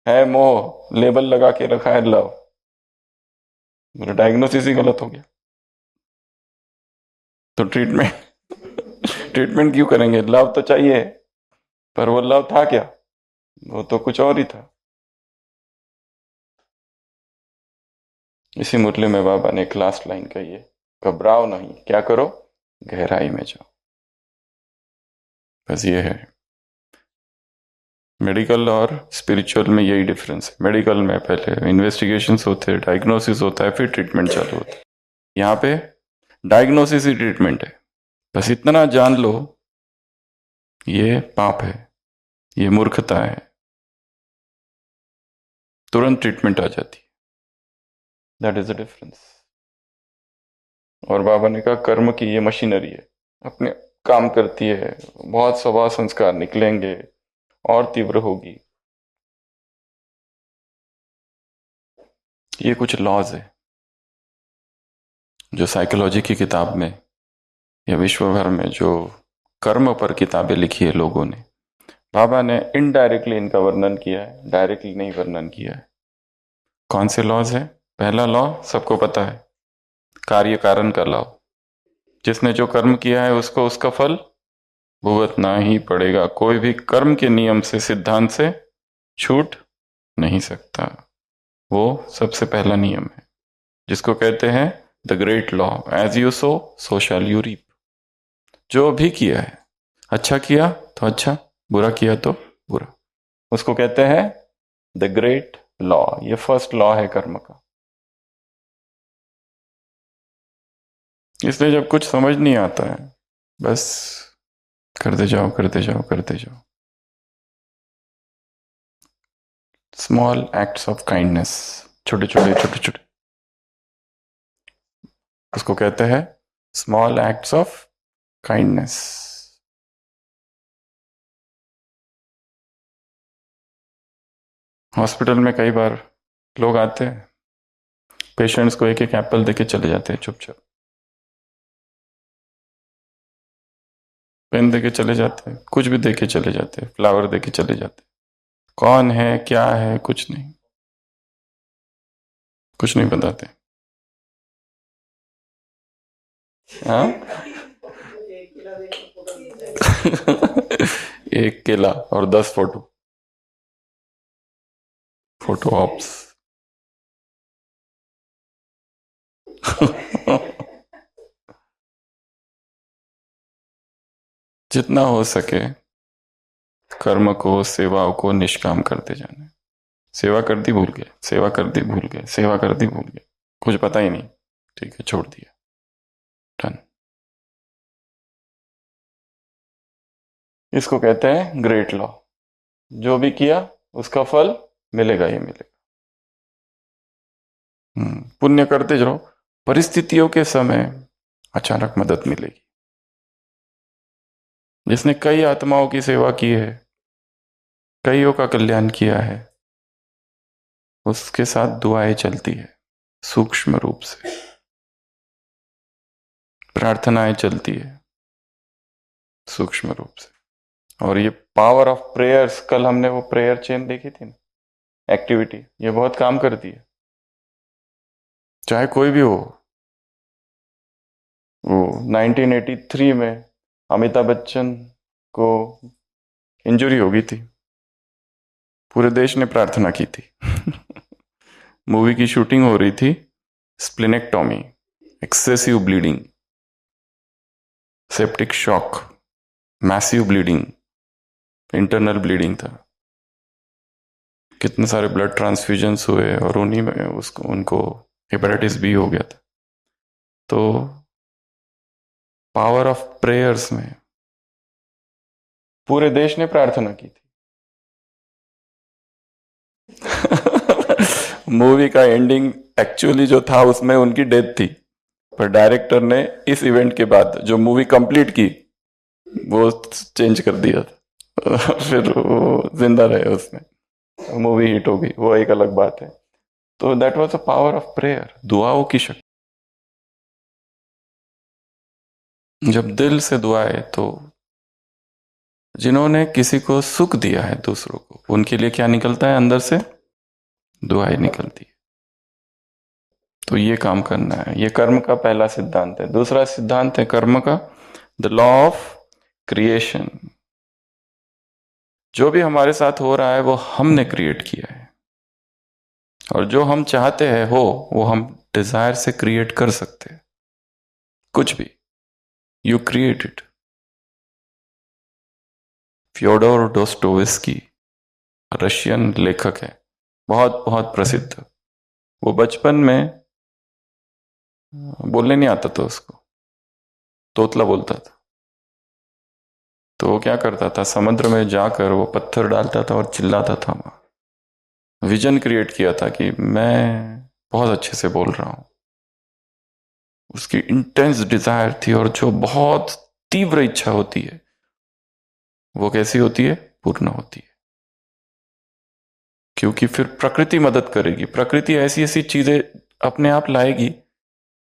है मोह, लेबल लगा के रखा है लव, मेरा डायग्नोसिस ही गलत हो गया। तो ट्रीटमेंट क्यों करेंगे? लव तो चाहिए, पर वो लव था क्या? वो तो कुछ और ही था। इसी मुरली में बाबा ने एक लास्ट लाइन कही है, घबराओ नहीं, क्या करो? गहराई में जाओ। बस ये है। मेडिकल और स्पिरिचुअल में यही डिफरेंस है। मेडिकल में पहले इन्वेस्टिगेशंस होते हैं, डायग्नोसिस होता है, फिर ट्रीटमेंट चालू होता है। यहाँ पे डायग्नोसिस ही ट्रीटमेंट है। बस इतना जान लो, ये पाप है, ये मूर्खता है, तुरंत ट्रीटमेंट आ जाती है। That is the difference. और बाबा ने कहा कर्म की ये मशीनरी है, अपने काम करती है, बहुत स्वभाव संस्कार निकलेंगे और तीव्र होगी। ये कुछ लॉज है जो साइकोलॉजी की किताब में या विश्व भर में जो कर्म पर किताबें लिखी है लोगों ने। बाबा ने इनडायरेक्टली इनका वर्णन किया है, डायरेक्टली नहीं वर्णन किया है। कौन से लॉज है? पहला लॉ सबको पता है, कार्य कारण का लॉ। जिसने जो कर्म किया है उसको उसका फल भुगतना ही पड़ेगा। कोई भी कर्म के नियम से, सिद्धांत से छूट नहीं सकता। वो सबसे पहला नियम है, जिसको कहते हैं the great law, as you sow so shall you reap. जो भी किया है, अच्छा किया तो अच्छा, बुरा किया तो बुरा, उसको कहते हैं द ग्रेट लॉ। ये फर्स्ट लॉ है कर्म का। इसलिए जब कुछ समझ नहीं आता है, बस करते जाओ करते जाओ करते जाओ। स्मॉल एक्ट्स ऑफ काइंडनेस, छोटे छोटे छोटे छोटे, उसको कहते हैं small acts of kindness. Hospital में कई बार लोग आते हैं, पेशेंट्स को एक एक एप्पल देके चले जाते हैं चुपचाप, पेन देके चले जाते हैं, कुछ भी देके चले जाते हैं, फ्लावर देके चले जाते हैं। कौन है क्या है कुछ नहीं, कुछ नहीं बताते। हाँ एक केला और 10 फोटो, फोटो ऑप्स। जितना हो सके कर्म को, सेवाओं को निष्काम करते जाना। सेवा कर दी भूल गए, सेवा कर दी भूल गए, सेवा कर दी भूल गए, कुछ पता ही नहीं, ठीक है छोड़ दिया, डन। इसको कहते हैं ग्रेट लॉ। जो भी किया उसका फल मिलेगा ही मिलेगा। पुण्य करते जाओ, परिस्थितियों के समय अचानक मदद मिलेगी। जिसने कई आत्माओं की सेवा की है, कईयों का कल्याण किया है, उसके साथ दुआएं चलती है, सूक्ष्म रूप से प्रार्थनाएं चलती है, सूक्ष्म रूप से। और ये पावर ऑफ प्रेयर्स, कल हमने वो प्रेयर चेन देखी थी ना, एक्टिविटी, ये बहुत काम करती है। चाहे कोई भी हो। वो 1983 में अमिताभ बच्चन को इंजरी हो गई थी, पूरे देश ने प्रार्थना की थी। मूवी की शूटिंग हो रही थी, splenectomy, excessive bleeding, septic shock, massive bleeding, internal bleeding था। कितने सारे ब्लड ट्रांसफ्यूजन्स हुए और उन्हीं में उनको हेपेटाइटिस बी हो गया था। तो पावर ऑफ प्रेयर्स में पूरे देश ने प्रार्थना की थी। मूवी का एंडिंग एक्चुअली जो था उसमें उनकी डेथ थी, पर डायरेक्टर ने इस इवेंट के बाद जो मूवी कंप्लीट की वो चेंज कर दिया था। फिर वो जिंदा रहे उसमें, मूवी हिट हो गई, वो एक अलग बात है। तो that was the power of prayer, दुआओं की शक्ति। जब दिल से दुआए, तो जिन्होंने किसी को सुख दिया है दूसरों को, उनके लिए क्या निकलता है अंदर से? दुआएं निकलती है। तो ये काम करना है, ये कर्म का पहला सिद्धांत है। दूसरा सिद्धांत है कर्म का, द लॉ ऑफ क्रिएशन। जो भी हमारे साथ हो रहा है वो हमने क्रिएट किया है, और जो हम चाहते हैं हो वो हम डिजायर से क्रिएट कर सकते हैं। कुछ भी, you create it. Fyodor Dostoevsky Russian लेखक है, बहुत बहुत प्रसिद्ध। वो बचपन में बोलने नहीं आता था उसको, तोतला बोलता था। तो वो क्या करता था, समुद्र में जाकर वो पत्थर डालता था और चिल्लाता था। वहां विजन क्रिएट किया था कि मैं बहुत अच्छे से बोल रहा हूं। उसकी इंटेंस डिजायर थी, और जो बहुत तीव्र इच्छा होती है वो कैसी होती है? पूर्ण होती है। क्योंकि फिर प्रकृति मदद करेगी, प्रकृति ऐसी ऐसी चीजें अपने आप लाएगी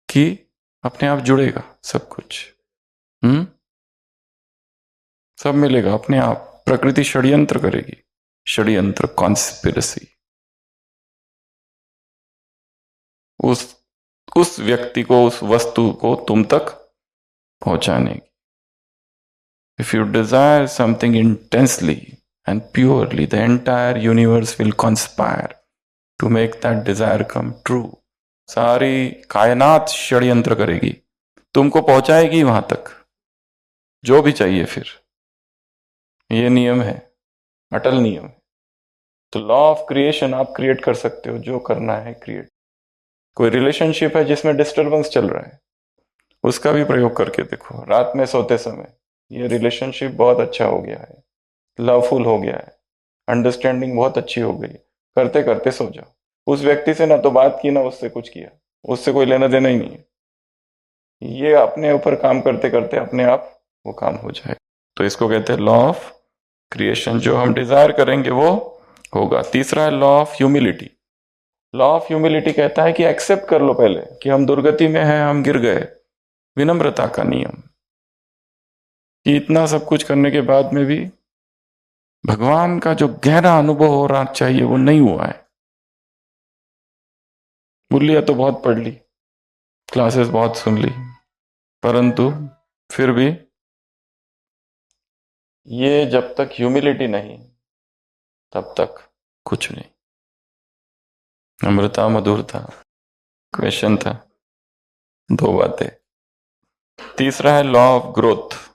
कि अपने आप जुड़ेगा सब कुछ। सब मिलेगा अपने आप। प्रकृति षड्यंत्र करेगी, षड्यंत्र, कॉन्स्पिरेसी, उस व्यक्ति को, उस वस्तु को तुम तक पहुंचाने की। If you desire something intensely and purely, the entire universe will conspire to make that desire come true. सारी कायनात षड्यंत्र करेगी, तुमको पहुंचाएगी वहां तक जो भी चाहिए। फिर ये नियम है, अटल नियम है। तो लॉ ऑफ क्रिएशन आप क्रिएट कर सकते हो, जो करना है क्रिएट। कोई रिलेशनशिप है जिसमें डिस्टर्बेंस चल रहा है, उसका भी प्रयोग करके देखो। रात में सोते समय ये रिलेशनशिप बहुत अच्छा हो गया है, लवफुल हो गया है, अंडरस्टैंडिंग बहुत अच्छी हो गई, करते करते सो जाओ। उस व्यक्ति से ना तो बात की ना उससे कुछ किया, उससे कोई लेना देना ही नहीं है। ये अपने ऊपर काम करते करते अपने आप वो काम हो जाए। तो इसको कहते हैं लॉ ऑफ क्रिएशन। जो हम डिजायर करेंगे वो होगा। तीसरा है law of humility. Law of humility कहता है कि एक्सेप्ट कर लो पहले कि हम दुर्गति में हैं, हम गिर गए। विनम्रता का नियम कि इतना सब कुछ करने के बाद में भी भगवान का जो गहरा अनुभव हो रहा चाहिए वो नहीं हुआ है। मूल्य तो बहुत पढ़ ली, क्लासेस बहुत सुन ली, परंतु फिर भी ये जब तक ह्यूमिलिटी नहीं तब तक कुछ नहीं। अमृता मधुरता क्वेश्चन था, दो बातें। तीसरा है लॉ ऑफ ग्रोथ।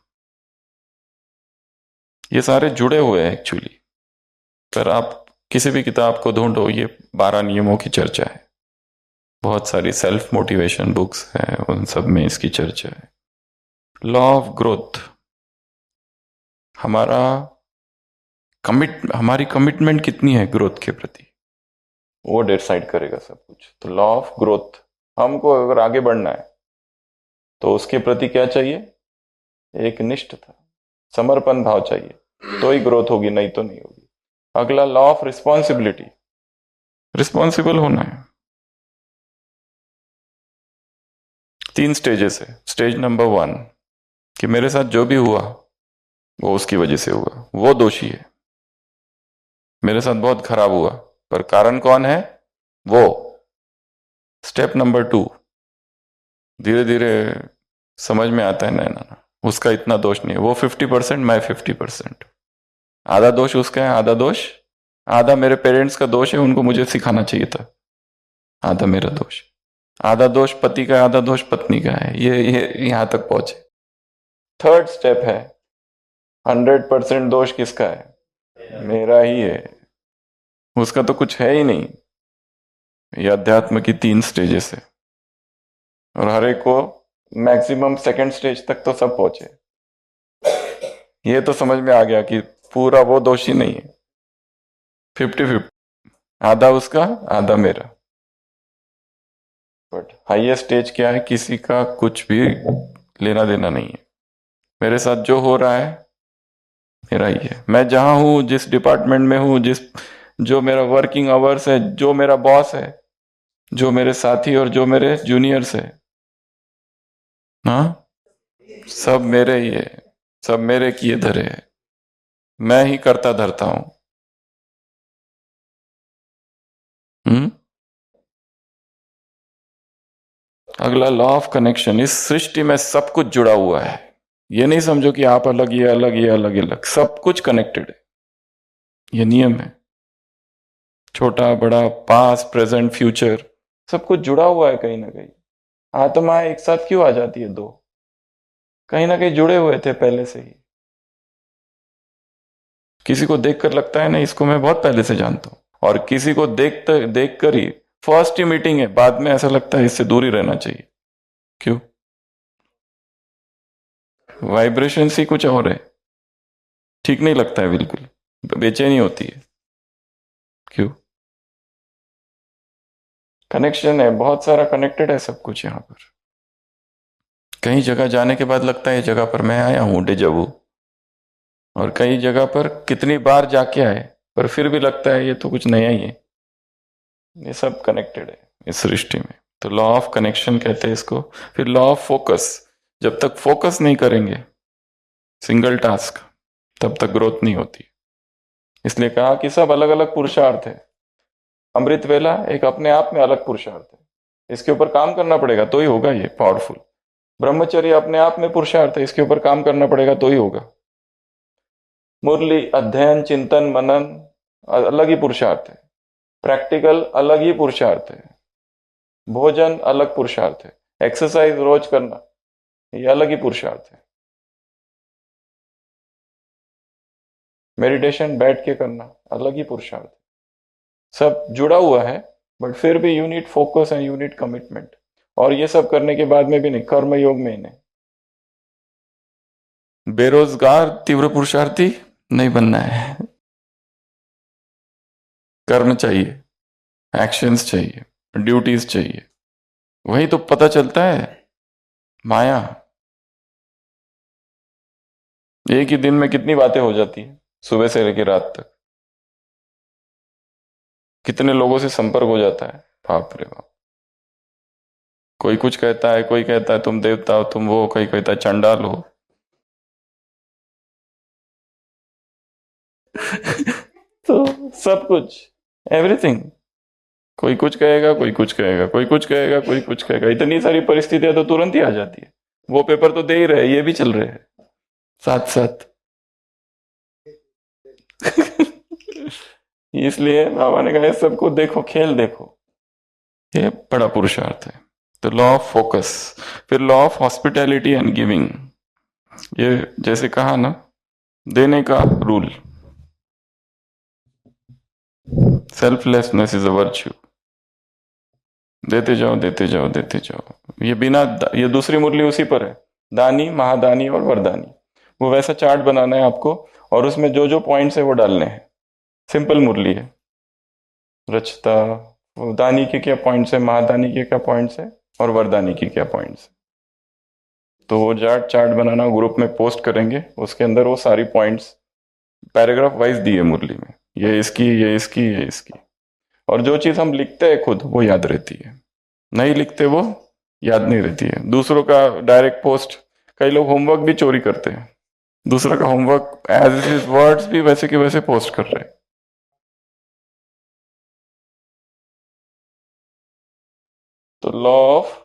ये सारे जुड़े हुए हैं एक्चुअली, पर आप किसी भी किताब को ढूंढो, ये 12 नियमों की चर्चा है। बहुत सारी सेल्फ मोटिवेशन बुक्स हैं, उन सब में इसकी चर्चा है। लॉ ऑफ ग्रोथ, हमारी कमिटमेंट कितनी है ग्रोथ के प्रति, वो डिसाइड करेगा सब कुछ। तो लॉ ऑफ ग्रोथ, हमको अगर आगे बढ़ना है तो उसके प्रति क्या चाहिए? एक निष्ठता, समर्पण भाव चाहिए, तो ही ग्रोथ होगी, नहीं तो नहीं होगी। अगला लॉ ऑफ रिस्पॉन्सिबिलिटी, रिस्पॉन्सिबल होना है। 3 स्टेजेस है। स्टेज नंबर 1 कि मेरे साथ जो भी हुआ वो उसकी वजह से हुआ, वो दोषी है। मेरे साथ बहुत खराब हुआ, पर कारण कौन है? वो। स्टेप नंबर 2, धीरे धीरे समझ में आता है, ना उसका इतना दोष नहीं है, वो 50%, मैं 50%। आधा दोष उसका है, आधा मेरे पेरेंट्स का दोष है, उनको मुझे सिखाना चाहिए था। आधा मेरा दोष, आधा दोष पति का है, आधा दोष पत्नी का है। ये यहां तक पहुंचे। थर्ड स्टेप है 100% दोष किसका है? मेरा ही है, उसका तो कुछ है ही नहीं। ये अध्यात्म की 3 स्टेजेस है, और हर एक को मैक्सिमम 2nd स्टेज तक तो सब पहुंचे। ये तो समझ में आ गया कि पूरा वो दोषी नहीं है, 50-50, आधा उसका आधा मेरा। बट हाईएस्ट स्टेज क्या है? किसी का कुछ भी लेना देना नहीं है, मेरे साथ जो हो रहा है मेरा ही है। मैं जहां हूं, जिस डिपार्टमेंट में हूं, जो मेरा वर्किंग आवर्स है, जो मेरा बॉस है, जो मेरे साथी और जो मेरे जूनियर्स है, हाँ, सब मेरे ही है, सब मेरे किए धरे है, मैं ही करता धरता हूं। अगला लॉ ऑफ कनेक्शन। इस सृष्टि में सब कुछ जुड़ा हुआ है। ये नहीं समझो कि आप अलग, ये अलग, ये अलग अलग, सब कुछ कनेक्टेड है। ये नियम है, छोटा बड़ा, पास्ट प्रेजेंट फ्यूचर, सब कुछ जुड़ा हुआ है कहीं ना कहीं। आत्मा एक साथ क्यों आ जाती है? 2 कहीं ना कहीं जुड़े हुए थे पहले से ही। किसी को देखकर लगता है ना इसको मैं बहुत पहले से जानता हूं, और किसी को देख कर ही फर्स्ट ही मीटिंग है, बाद में ऐसा लगता है इससे दूर ही रहना चाहिए। क्यों? वाइब्रेशन ही कुछ और है, ठीक नहीं लगता है, बिल्कुल बेचैनी होती है। क्यों? कनेक्शन है, बहुत सारा कनेक्टेड है सब कुछ यहां पर। कई जगह जाने के बाद लगता है ये जगह पर मैं आया हूं, डेजावू। और कई जगह पर कितनी बार जाके आए, पर फिर भी लगता है ये तो कुछ नया ही है। ये सब कनेक्टेड है इस सृष्टि में। तो लॉ ऑफ कनेक्शन कहते हैं इसको। फिर लॉ ऑफ फोकस। जब तक फोकस नहीं करेंगे, सिंगल टास्क, तब तक ग्रोथ नहीं होती। इसलिए कहा कि सब अलग अलग पुरुषार्थ है। अमृत वेला एक अपने आप में अलग पुरुषार्थ है, इसके ऊपर काम करना पड़ेगा तो ही होगा ये पावरफुल। ब्रह्मचर्य अपने आप में पुरुषार्थ है, इसके ऊपर काम करना पड़ेगा तो ही होगा। मुरली, अध्ययन, चिंतन, मनन अलग ही पुरुषार्थ है। प्रैक्टिकल अलग ही पुरुषार्थ है। भोजन अलग पुरुषार्थ है। एक्सरसाइज रोज करना ये अलग ही पुरुषार्थ है। मेडिटेशन बैठ के करना अलग ही पुरुषार्थ है। सब जुड़ा हुआ है, बट फिर भी you need focus and you need commitment. और ये सब करने के बाद में भी नहीं, कर्म योग में ही नहीं। बेरोजगार तीव्र पुरुषार्थी नहीं बनना है। कर्म चाहिए, एक्शंस चाहिए, ड्यूटीज चाहिए, वही तो पता चलता है माया। एक ही दिन में कितनी बातें हो जाती है, सुबह से लेकर रात तक कितने लोगों से संपर्क हो जाता है, बाप रे बाप। कोई कुछ कहता है, कोई कहता है तुम देवता हो, तुम वो, कोई कहता है चंडाल हो। तो सब कुछ, एवरीथिंग, कोई कुछ कहेगा, कोई कुछ कहेगा, कोई कुछ कहेगा, कोई कुछ कहेगा। इतनी सारी परिस्थितियां तो तुरंत ही आ जाती है। वो पेपर तो दे ही रहे, ये भी चल रहे हैं साथ साथ। इसलिए बाबा ने कहा सबको देखो, खेल देखो, ये बड़ा पुरुषार्थ है। तो लॉ ऑफ फोकस, फिर law of hospitality and giving. ये जैसे कहा ना, देने का rule, selflessness is a virtue. देते जाओ, देते जाओ, देते जाओ। ये बिना, ये दूसरी मुरली उसी पर है, दानी, महादानी और वरदानी। वो वैसा चार्ट बनाना है आपको, और उसमें जो जो पॉइंट्स है वो डालने हैं। सिंपल मुरली है, रचता, दानी के क्या पॉइंट्स है, महादानी के क्या पॉइंट्स है, और वरदानी के क्या पॉइंट्स है। तो वो चार्ट बनाना ग्रुप में पोस्ट करेंगे, उसके अंदर वो सारी पॉइंट्स पैराग्राफ वाइज दिए मुरली में, ये इसकी, ये इसकी, ये इसकी। और जो चीज हम लिखते हैं खुद वो याद रहती है, नहीं लिखते वो याद नहीं रहती है। दूसरों का डायरेक्ट पोस्ट, कई लोग होमवर्क भी चोरी करते हैं, दूसरा का homework as it is words भी वैसे के वैसे पोस्ट कर रहे हैं। तो law of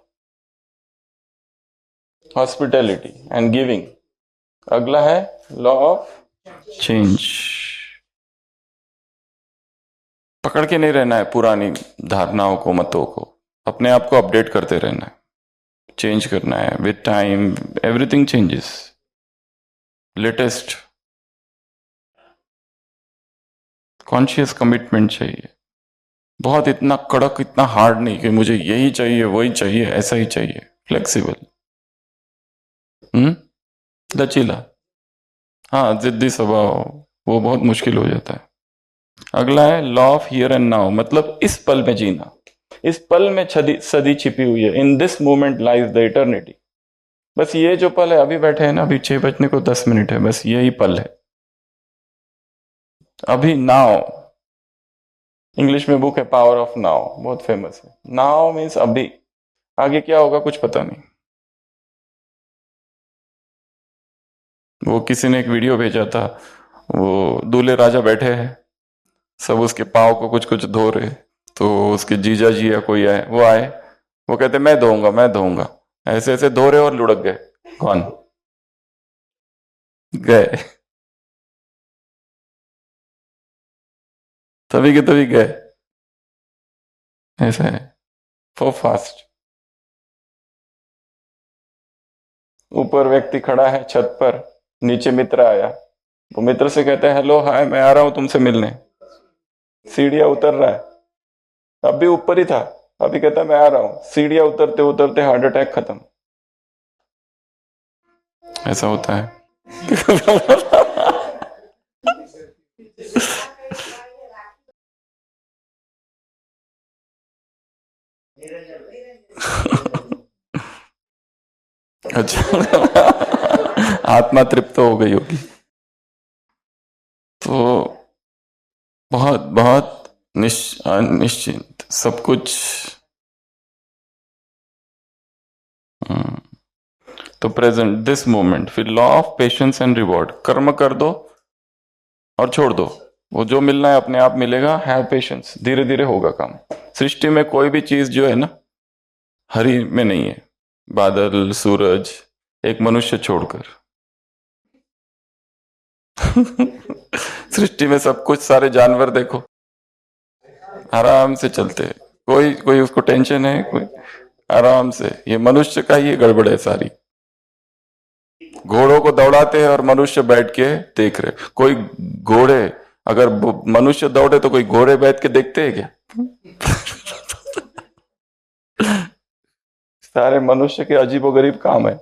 hospitality and giving. अगला है लॉ ऑफ चेंज। पकड़ के नहीं रहना है पुरानी धारणाओं को, मतों को, अपने आप को अपडेट करते रहना है, चेंज करना है। With time everything changes, latest. Conscious commitment चाहिए, बहुत इतना कड़क, इतना हार्ड नहीं कि मुझे यही चाहिए, वही चाहिए, ऐसा ही चाहिए। फ्लेक्सिबल, लचीला। हाँ, जिद्दी स्वभाव, वो बहुत मुश्किल हो जाता है। अगला है law of here and now, मतलब इस पल में जीना। इस पल में सदी छिपी हुई है। In this moment lies the eternity. बस ये जो पल है, अभी बैठे हैं ना, अभी 6 बजने को 10 मिनट है, बस यही पल है अभी। नाउ, इंग्लिश में बुक है पावर ऑफ नाउ, बहुत फेमस है। नाउ मीन्स अभी, आगे क्या होगा कुछ पता नहीं। वो किसी ने एक वीडियो भेजा था, वो दूल्हे राजा बैठे हैं, सब उसके पाँव को कुछ कुछ धो रहे, तो उसके जीजा जी या कोई आए, वो आए, वो कहते मैं धोऊंगा, मैं धोऊंगा, ऐसे ऐसे धो रहे और लुढ़क गए। कौन गए? तभी के तभी गए, ऐसा है, फो फास्ट। ऊपर व्यक्ति खड़ा है छत पर, नीचे मित्र आया, वो मित्र से कहते हैं हेलो हाय, मैं आ रहा हूं तुमसे मिलने। सीढ़ियां उतर रहा है, अब भी ऊपर ही था, अभी कहता है मैं आ रहा हूं। सीढ़ियां उतरते उतरते हार्ट अटैक खत्म। ऐसा होता है। अच्छा, आत्मा तृप्त हो गई होगी। तो बहुत बहुत निश्चिंत सब कुछ। तो प्रेजेंट, दिस मोमेंट। फिर law of patience and reward, कर्म कर दो, और छोड़ दो, वो जो मिलना है अपने आप मिलेगा। हैव पेशेंस, धीरे धीरे होगा काम। सृष्टि में कोई भी चीज जो है ना हरी में नहीं है, बादल, सूरज, एक मनुष्य छोड़कर सृष्टि में सब कुछ, सारे जानवर देखो आराम से चलते हैं, कोई कोई उसको टेंशन है, कोई आराम से। ये मनुष्य का ही गड़बड़ है सारी। घोड़ों को दौड़ाते हैं और मनुष्य बैठ के देख रहे। कोई घोड़े, अगर मनुष्य दौड़े तो कोई घोड़े बैठ के देखते हैं क्या? सारे मनुष्य के अजीबोगरीब काम है।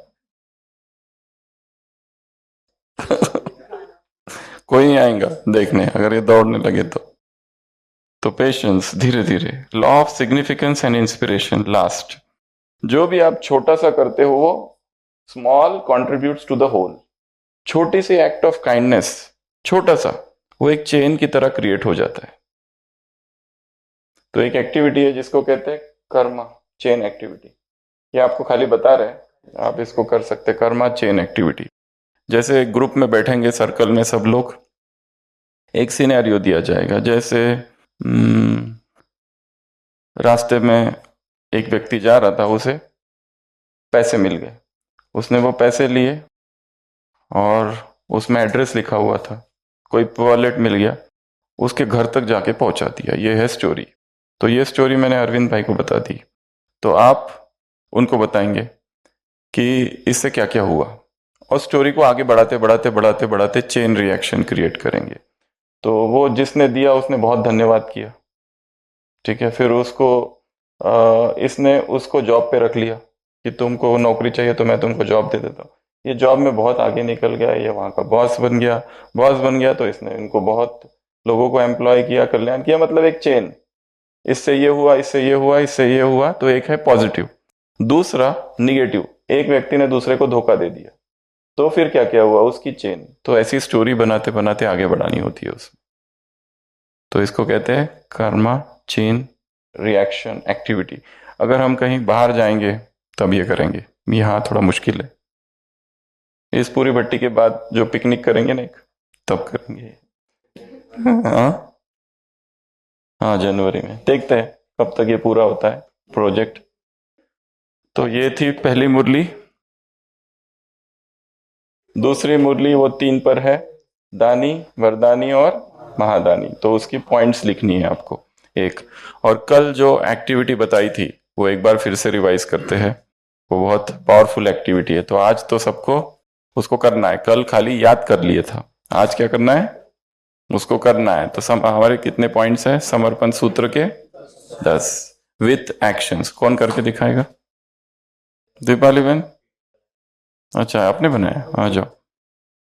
कोई नहीं आएगा देखने अगर ये दौड़ने लगे तो पेशेंस, धीरे धीरे। Law of significance and inspiration, last. जो भी आप छोटा सा करते हो वो small contributes to the whole. छोटी सी एक्ट ऑफ काइंडनेस, छोटा सा, वो एक चेन की तरह क्रिएट हो जाता है। तो एक एक्टिविटी है जिसको कहते हैं कर्मा चेन एक्टिविटी। ये आपको खाली बता रहे हैं, आप इसको कर सकते हैं, कर्मा चेन एक्टिविटी। जैसे ग्रुप में बैठेंगे सर्कल में सब लोग, एक सिनेरियो दिया जाएगा। जैसे रास्ते में एक व्यक्ति जा रहा था, उसे पैसे मिल गए, उसने वो पैसे लिए और उसमें एड्रेस लिखा हुआ था, कोई वॉलेट मिल गया, उसके घर तक जाके पहुंचा दिया। ये है स्टोरी। तो ये स्टोरी मैंने अरविंद भाई को बता दी, तो आप उनको बताएंगे कि इससे क्या क्या हुआ, और स्टोरी को आगे बढ़ाते बढ़ाते बढ़ाते बढ़ाते चेन रिएक्शन क्रिएट करेंगे। तो वो जिसने दिया उसने बहुत धन्यवाद किया, ठीक है, फिर उसको इसने उसको जॉब पे रख लिया कि तुमको नौकरी चाहिए तो मैं तुमको जॉब दे देता हूँ। ये जॉब में बहुत आगे निकल गया, ये वहाँ का बॉस बन गया। बॉस बन गया तो इसने इनको बहुत लोगों को एम्प्लॉय किया, कल्याण किया, मतलब एक चेन। इससे ये हुआ, इससे ये हुआ, इससे ये हुआ। तो एक है पॉजिटिव। दूसरा निगेटिव, एक व्यक्ति ने दूसरे को धोखा दे दिया, तो फिर क्या क्या हुआ, उसकी चेन। तो ऐसी स्टोरी बनाते बनाते आगे बढ़ानी होती है उसमें। तो इसको कहते हैं कर्मा चेन रिएक्शन एक्टिविटी। अगर हम कहीं बाहर जाएंगे तब ये करेंगे, यहाँ थोड़ा मुश्किल है। इस पूरी भट्टी के बाद जो पिकनिक करेंगे ना एक, तब करेंगे। हाँ हाँ, जनवरी में देखते हैं कब तक ये पूरा होता है प्रोजेक्ट। तो ये थी पहली मुरली। दूसरी मुरली वो 3 पर है, दानी, वरदानी और महादानी। तो उसकी पॉइंट्स लिखनी है आपको एक। और कल जो एक्टिविटी बताई थी वो एक बार फिर से रिवाइज करते हैं, वो बहुत पावरफुल एक्टिविटी है। तो आज तो सबको उसको करना है, कल खाली याद कर लिए था, आज क्या करना है, उसको करना है। तो हमारे कितने पॉइंट्स हैं समर्पण सूत्र के? 10 विथ एक्शंस। कौन करके दिखाएगा? दीपाली बहन, अच्छा आपने बनाया, आ जाओ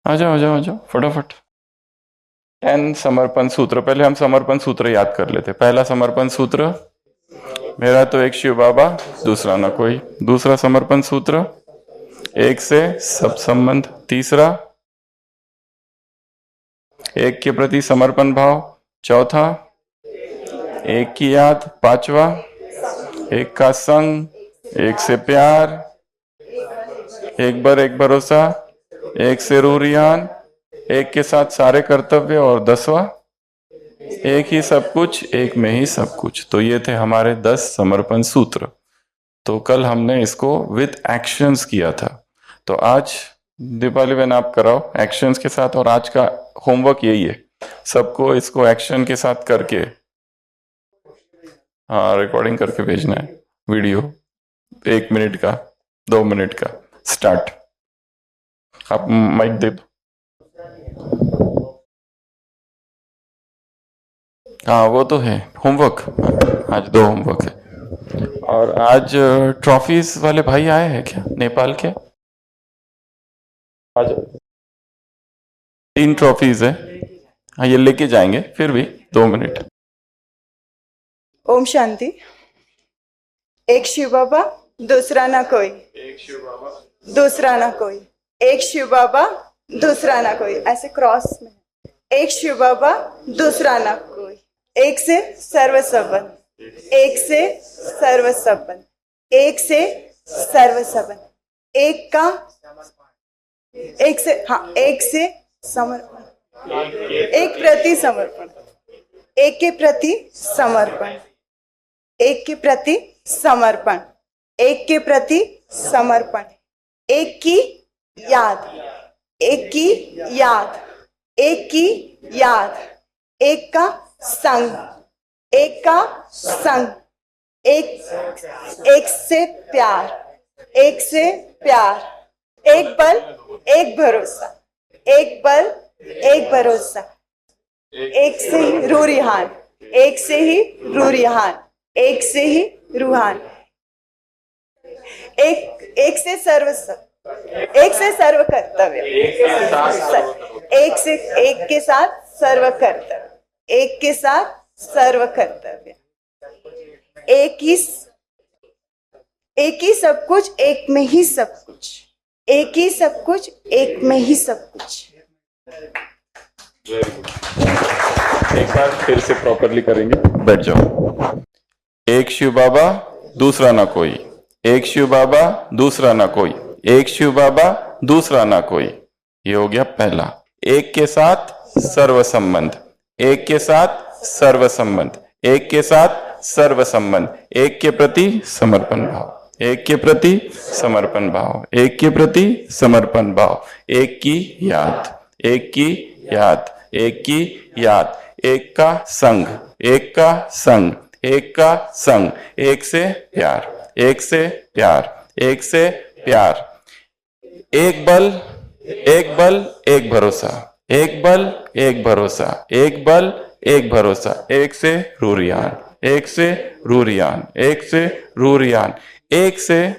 आ जाओ आ जाओ आ जाओ फटाफट। 10 समर्पण सूत्र। पहले हम समर्पण सूत्र याद कर लेते। पहला समर्पण सूत्र, मेरा तो एक शिव बाबा, दूसरा ना कोई। दूसरा समर्पण सूत्र, एक से सब संबंध। तीसरा, एक के प्रति समर्पण भाव। चौथा, एक की याद। पांचवा, एक का संग, एक से प्यार, एक पर एक भरोसा, एक से रूरियान, एक के साथ सारे कर्तव्य। और 10वां, एक ही सब कुछ, एक में ही सब कुछ। तो ये थे हमारे 10 समर्पण सूत्र। तो कल हमने इसको विद एक्शंस किया था। तो आज दीपाली बहन आप कराओ एक्शंस के साथ। और आज का होमवर्क यही है, सबको इसको एक्शन के साथ करके, हाँ रिकॉर्डिंग करके भेजना है वीडियो, 1 मिनट का, 2 मिनट का। स्टार्ट। आप माइक दे दो। हाँ वो तो है होमवर्क, आज 2 होमवर्क है। और आज ट्रॉफीज वाले भाई आए हैं क्या नेपाल के? आज 3 ट्रॉफीज है, हाँ ये लेके जाएंगे, फिर भी 2 मिनट। ओम शांति। एक शिव बाबा, दूसरा ना कोई। एक शिव बाबा, दूसरा ना कोई। एक शिव बाबा, दूसरा ना कोई। ऐसे क्रॉस में, एक शिव बाबा, दूसरा ना कोई। एक से सर्व संबंध, एक से सर्व संबंध, एक से सर्व संबंध, एक का, एक से, हाँ एक से समर्पण, एक प्रति समर्पण, एक के प्रति समर्पण, एक के प्रति समर्पण, एक के प्रति समर्पण, एक की याद, एक की याद, एक की याद, एक का संग, एक का संग, एक से प्यार, एक से प्यार, एक बल, एक भरोसा, एक बल, एक भरोसा, एक से ही रूरिहान, एक से ही रूरिहान, एक से ही रूहान, एक से एक से सर्व कर्तव्य, एक के साथ सर्व कर्तव्य, एक के साथ सर्व कर्तव्य, एक ही सब कुछ, एक में ही सब कुछ, एक ही सब कुछ, एक में ही सब कुछ। एक बार फिर से प्रॉपरली करेंगे, बैठ जाओ। एक शिव बाबा दूसरा ना कोई, एक शिव बाबा दूसरा ना कोई, एक शिव बाबा दूसरा ना कोई। ये हो गया पहला। एक के साथ सर्व संबंध, एक के साथ सर्व संबंध, एक के साथ सर्व संबंध, एक के प्रति समर्पण भाव, एक के प्रति समर्पण भाव, एक के प्रति समर्पण भाव, एक की याद, एक की याद, एक की याद, एक का संग, एक का संग, एक का संग, एक से प्यार, एक से प्यार, एक से प्यार, एक बल, एक बल, एक भरोसा, एक बल, एक भरोसा, एक बल, एक भरोसा, एक से रूरियान, एक से रूरियान, एक से रूरियान, एक से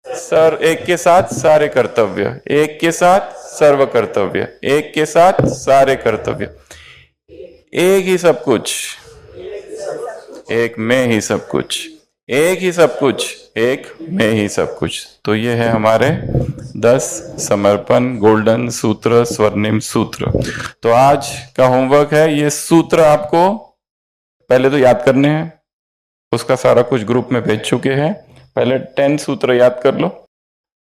एक के साथ सारे कर्तव्य, एक के साथ सर्व कर्तव्य, एक के साथ सारे कर्तव्य, एक ही सब कुछ, एक में ही सब कुछ, एक ही सब कुछ, एक में ही सब कुछ। तो ये है हमारे 10 समर्पण गोल्डन सूत्र, स्वर्णिम सूत्र। तो आज का होमवर्क है, ये सूत्र आपको पहले तो याद करने हैं, उसका सारा कुछ ग्रुप में भेज चुके हैं। पहले 10 सूत्र याद कर लो,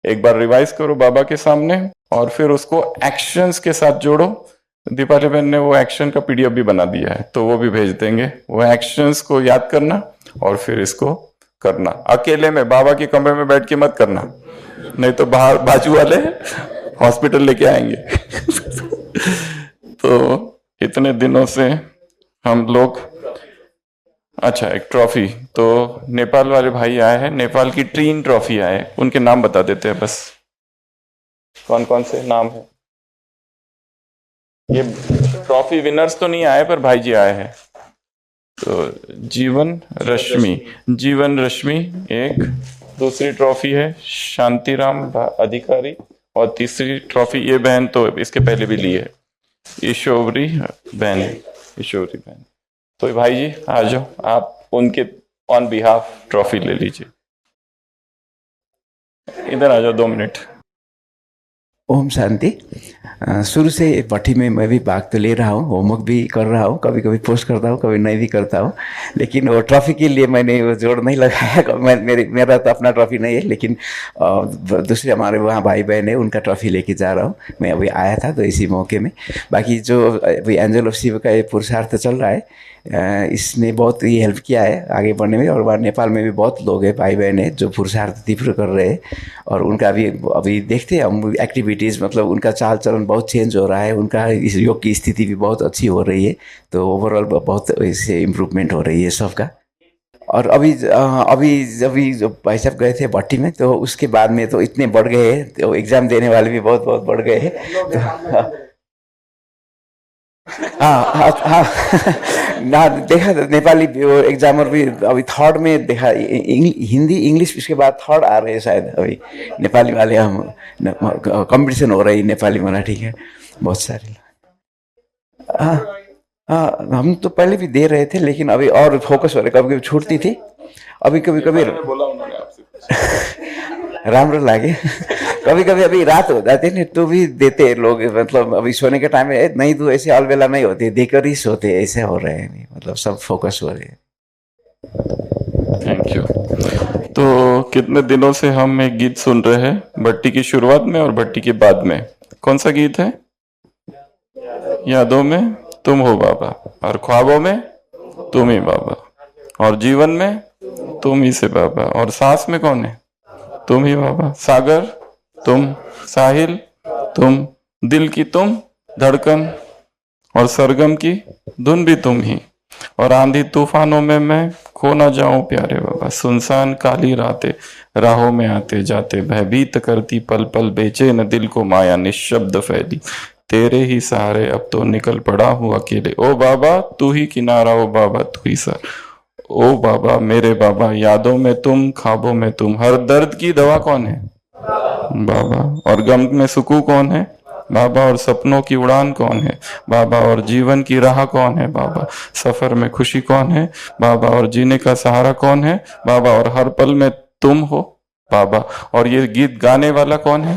एक बार रिवाइज करो बाबा के सामने, और फिर उसको एक्शंस के साथ जोड़ो। दीपाली बहन ने वो एक्शन का पीडीएफ भी बना दिया है, तो वो भी भेज देंगे। वो एक्शंस को याद करना और फिर इसको करना। अकेले में बाबा के कमरे में बैठ के मत करना, नहीं तो बाहर बाजू वाले हॉस्पिटल लेके आएंगे। तो इतने दिनों से हम लोग, अच्छा एक ट्रॉफी, तो नेपाल वाले भाई आए हैं, नेपाल की ट्रीन ट्रॉफी आए, उनके नाम बता देते हैं बस, कौन कौन से नाम है। ये ट्रॉफी विनर्स तो नहीं आए, पर भाई जी आए हैं। तो जीवन रश्मि, जीवन रश्मि एक, दूसरी ट्रॉफी है शांतिराम अधिकारी, और तीसरी ट्रॉफी ये बहन तो इसके पहले भी ली है, ईशोवरी बहन, ईशोवरी बहन। तो भाई जी आ जाओ, आप उनके ऑन बिहाफ ट्रॉफी ले लीजिए। इधर आ जाओ 2 मिनट। ओम शांति। शुरू से भट्टी में मैं भी भाग तो ले रहा हूँ, होमवर्क भी कर रहा हूँ, कभी कभी पोस्ट करता हूँ, कभी नहीं भी करता हूँ, लेकिन वो ट्रॉफी के लिए मैंने वो जोड़ नहीं लगाया। मेरा तो अपना ट्रॉफी नहीं है, लेकिन दूसरे हमारे वहाँ भाई बहन है, उनका ट्रॉफी लेके जा रहा हूँ। मैं अभी आया था तो इसी मौके में। बाकी जो अभी एंजल ऑफ शिव का ये पुरुषार्थ चल रहा है, इसने बहुत ही हेल्प किया है आगे बढ़ने में। और वहाँ नेपाल में भी बहुत लोग हैं, भाई बहन है, जो पुरुषार्थ तीव्र कर रहे हैं, और उनका भी अभी देखते हैं हम एक्टिविटीज़, मतलब उनका चाल चलन बहुत चेंज हो रहा है, उनका इस योग की स्थिति भी बहुत अच्छी हो रही है। तो ओवरऑल बहुत इससे इम्प्रूवमेंट हो रही है सबका। और अभी जो भाई साहब गए थे भट्टी में, तो उसके बाद में तो इतने बढ़ गए हैं, तो एग्ज़ाम देने वाले भी बहुत बहुत बढ़ गए हैं। तो हाँ ना देखा नेपाली एग्जामर भी अभी 3rd में देखा, हिंदी इंग्लिश उसके बाद 3rd आ रहे हैं शायद। अभी नेपाली वाले हम कंपटीशन हो रही है, नेपाली मराठी है बहुत सारे। हाँ हम तो पहले भी दे रहे थे, लेकिन अभी और फोकस हो रहे, कभी कभी छूटती थी, अभी कभी बोला उन्होंने आपसे राम्रो लागे। कभी कभी अभी रात हो जाती है तो भी देते लोग, मतलब अभी सोने के टाइम में नहीं तो ऐसे अलबेला नहीं होते, देकर ही सोते, ऐसे हो रहे हैं, मतलब सब फोकस हो रहे हैं। Thank you. तो कितने दिनों से हम एक गीत सुन रहे हैं, भट्टी की शुरुआत में और भट्टी के बाद में। कौन सा गीत है? यादों में तुम हो बाबा, और ख्वाबों में तुम ही बाबा, और जीवन में तुम ही से बाबा, और सांस में कौन है? तुम ही बाबा। सागर तुम, साहिल तुम, दिल की तुम धड़कन, और सरगम की धुन भी तुम ही, और आंधी तूफानों में मैं खो ना जाऊं प्यारे बाबा। सुनसान काली रातें राहों में आते जाते भयभीत करती पल पल बेचैन दिल को माया निशब्द फैली, तेरे ही सहारे अब तो निकल पड़ा हूँ अकेले। ओ बाबा तू ही किनारा, ओ बाबा तू ही सर, ओ बाबा मेरे बाबा, यादों में तुम, ख्वाबों में तुम। हर दर्द की दवा कौन है? बाबा। और गम में सुकून कौन है? बाबा। और सपनों की उड़ान कौन है? बाबा। और जीवन की राह कौन है? बाबा। सफर में खुशी कौन है? बाबा। और जीने का सहारा कौन है? बाबा। और हर पल में तुम हो बाबा। और ये गीत गाने वाला कौन है?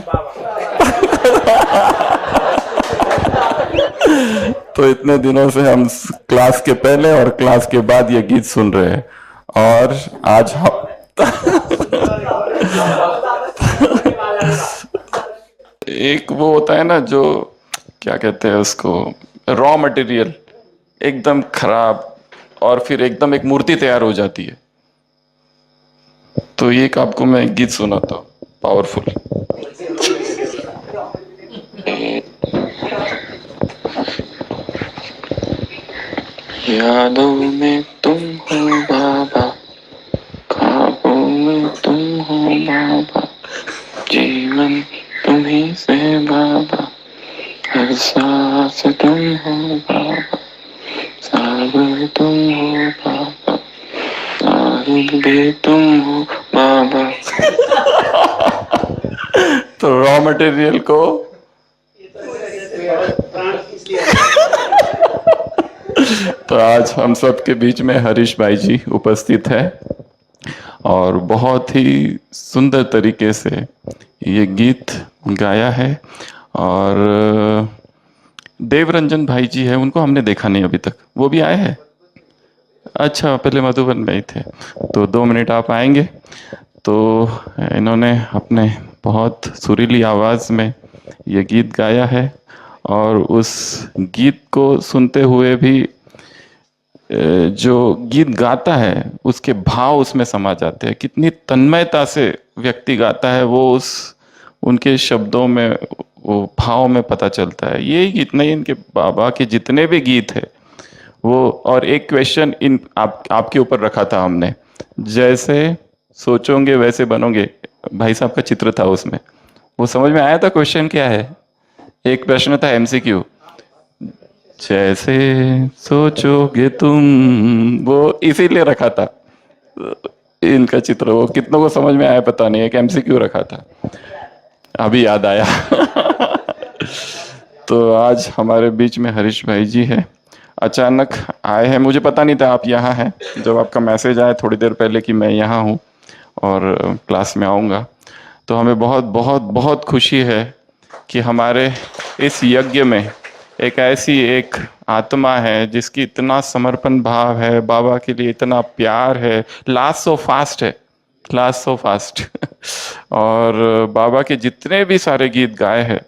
तो इतने दिनों से हम क्लास के पहले और क्लास के बाद ये गीत सुन रहे हैं, और आज हम एक वो होता है ना, जो क्या कहते हैं उसको, रॉ मटेरियल एकदम खराब, और फिर एकदम एक मूर्ति तैयार हो जाती है। तो एक आपको मैं एक गीत सुनाता हूँ, पावरफुल। यादों में तुम हो बाबा, ख्वाबों में तुम हो बाबा, जीवन तुम्ही से बाबा, हर सांस तुम हो बाबा, सागर तुम हो बाबा, साहिल भी तुम हो बाबा। तो रॉ मटेरियल को तो आज हम सब के बीच में हरीश भाई जी उपस्थित है, और बहुत ही सुंदर तरीके से ये गीत गाया है। और देवरंजन भाई जी है, उनको हमने देखा नहीं अभी तक, वो भी आए हैं? अच्छा, पहले मधुबन में ही थे, तो 2 मिनट आप आएंगे? तो इन्होंने अपने बहुत सुरीली आवाज़ में ये गीत गाया है, और उस गीत को सुनते हुए भी जो गीत गाता है उसके भाव उसमें समा जाते हैं। कितनी तन्मयता से व्यक्ति गाता है, वो उस उनके शब्दों में, वो भाव में पता चलता है। यही गीत नहीं, इनके बाबा के जितने भी गीत है वो। और एक क्वेश्चन आपके ऊपर रखा था हमने, जैसे सोचोगे वैसे बनोगे, भाई साहब का चित्र था उसमें, वो समझ में आया था क्वेश्चन क्या है? एक प्रश्न था एमसीक्यू, जैसे सोचोगे तुम, वो इसीलिए रखा था इनका चित्र। वो कितनों को समझ में आया पता नहीं, एक एमसीक्यू रखा था, अभी याद आया। तो आज हमारे बीच में हरीश भाई जी है, अचानक आए हैं, मुझे पता नहीं था आप यहाँ हैं। जब आपका मैसेज आया थोड़ी देर पहले कि मैं यहाँ हूँ और क्लास में आऊँगा, तो हमें बहुत बहुत बहुत खुशी है कि हमारे इस यज्ञ में एक ऐसी एक आत्मा है जिसकी इतना समर्पण भाव है, बाबा के लिए इतना प्यार है। लास्ट सो फास्ट है, लास्ट सो फास्ट। और बाबा के जितने भी सारे गीत गाए हैं,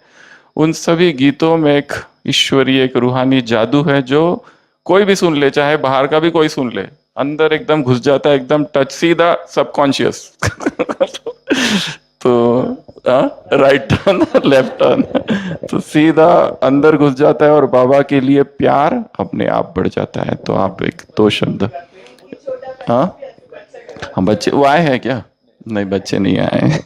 उन सभी गीतों में एक ईश्वरीय, एक रूहानी जादू है, जो कोई भी सुन ले, चाहे बाहर का भी कोई सुन ले, अंदर एकदम घुस जाता है, एकदम टच, सीधा सबकॉन्शियस। तो राइट टर्न, लेफ्ट टर्न, तो सीधा अंदर घुस जाता है, और बाबा के लिए प्यार अपने आप बढ़ जाता है। तो आप एक 2 शब्द। हाँ, हम बच्चे वो आए हैं क्या? नहीं, बच्चे नहीं आए हैं।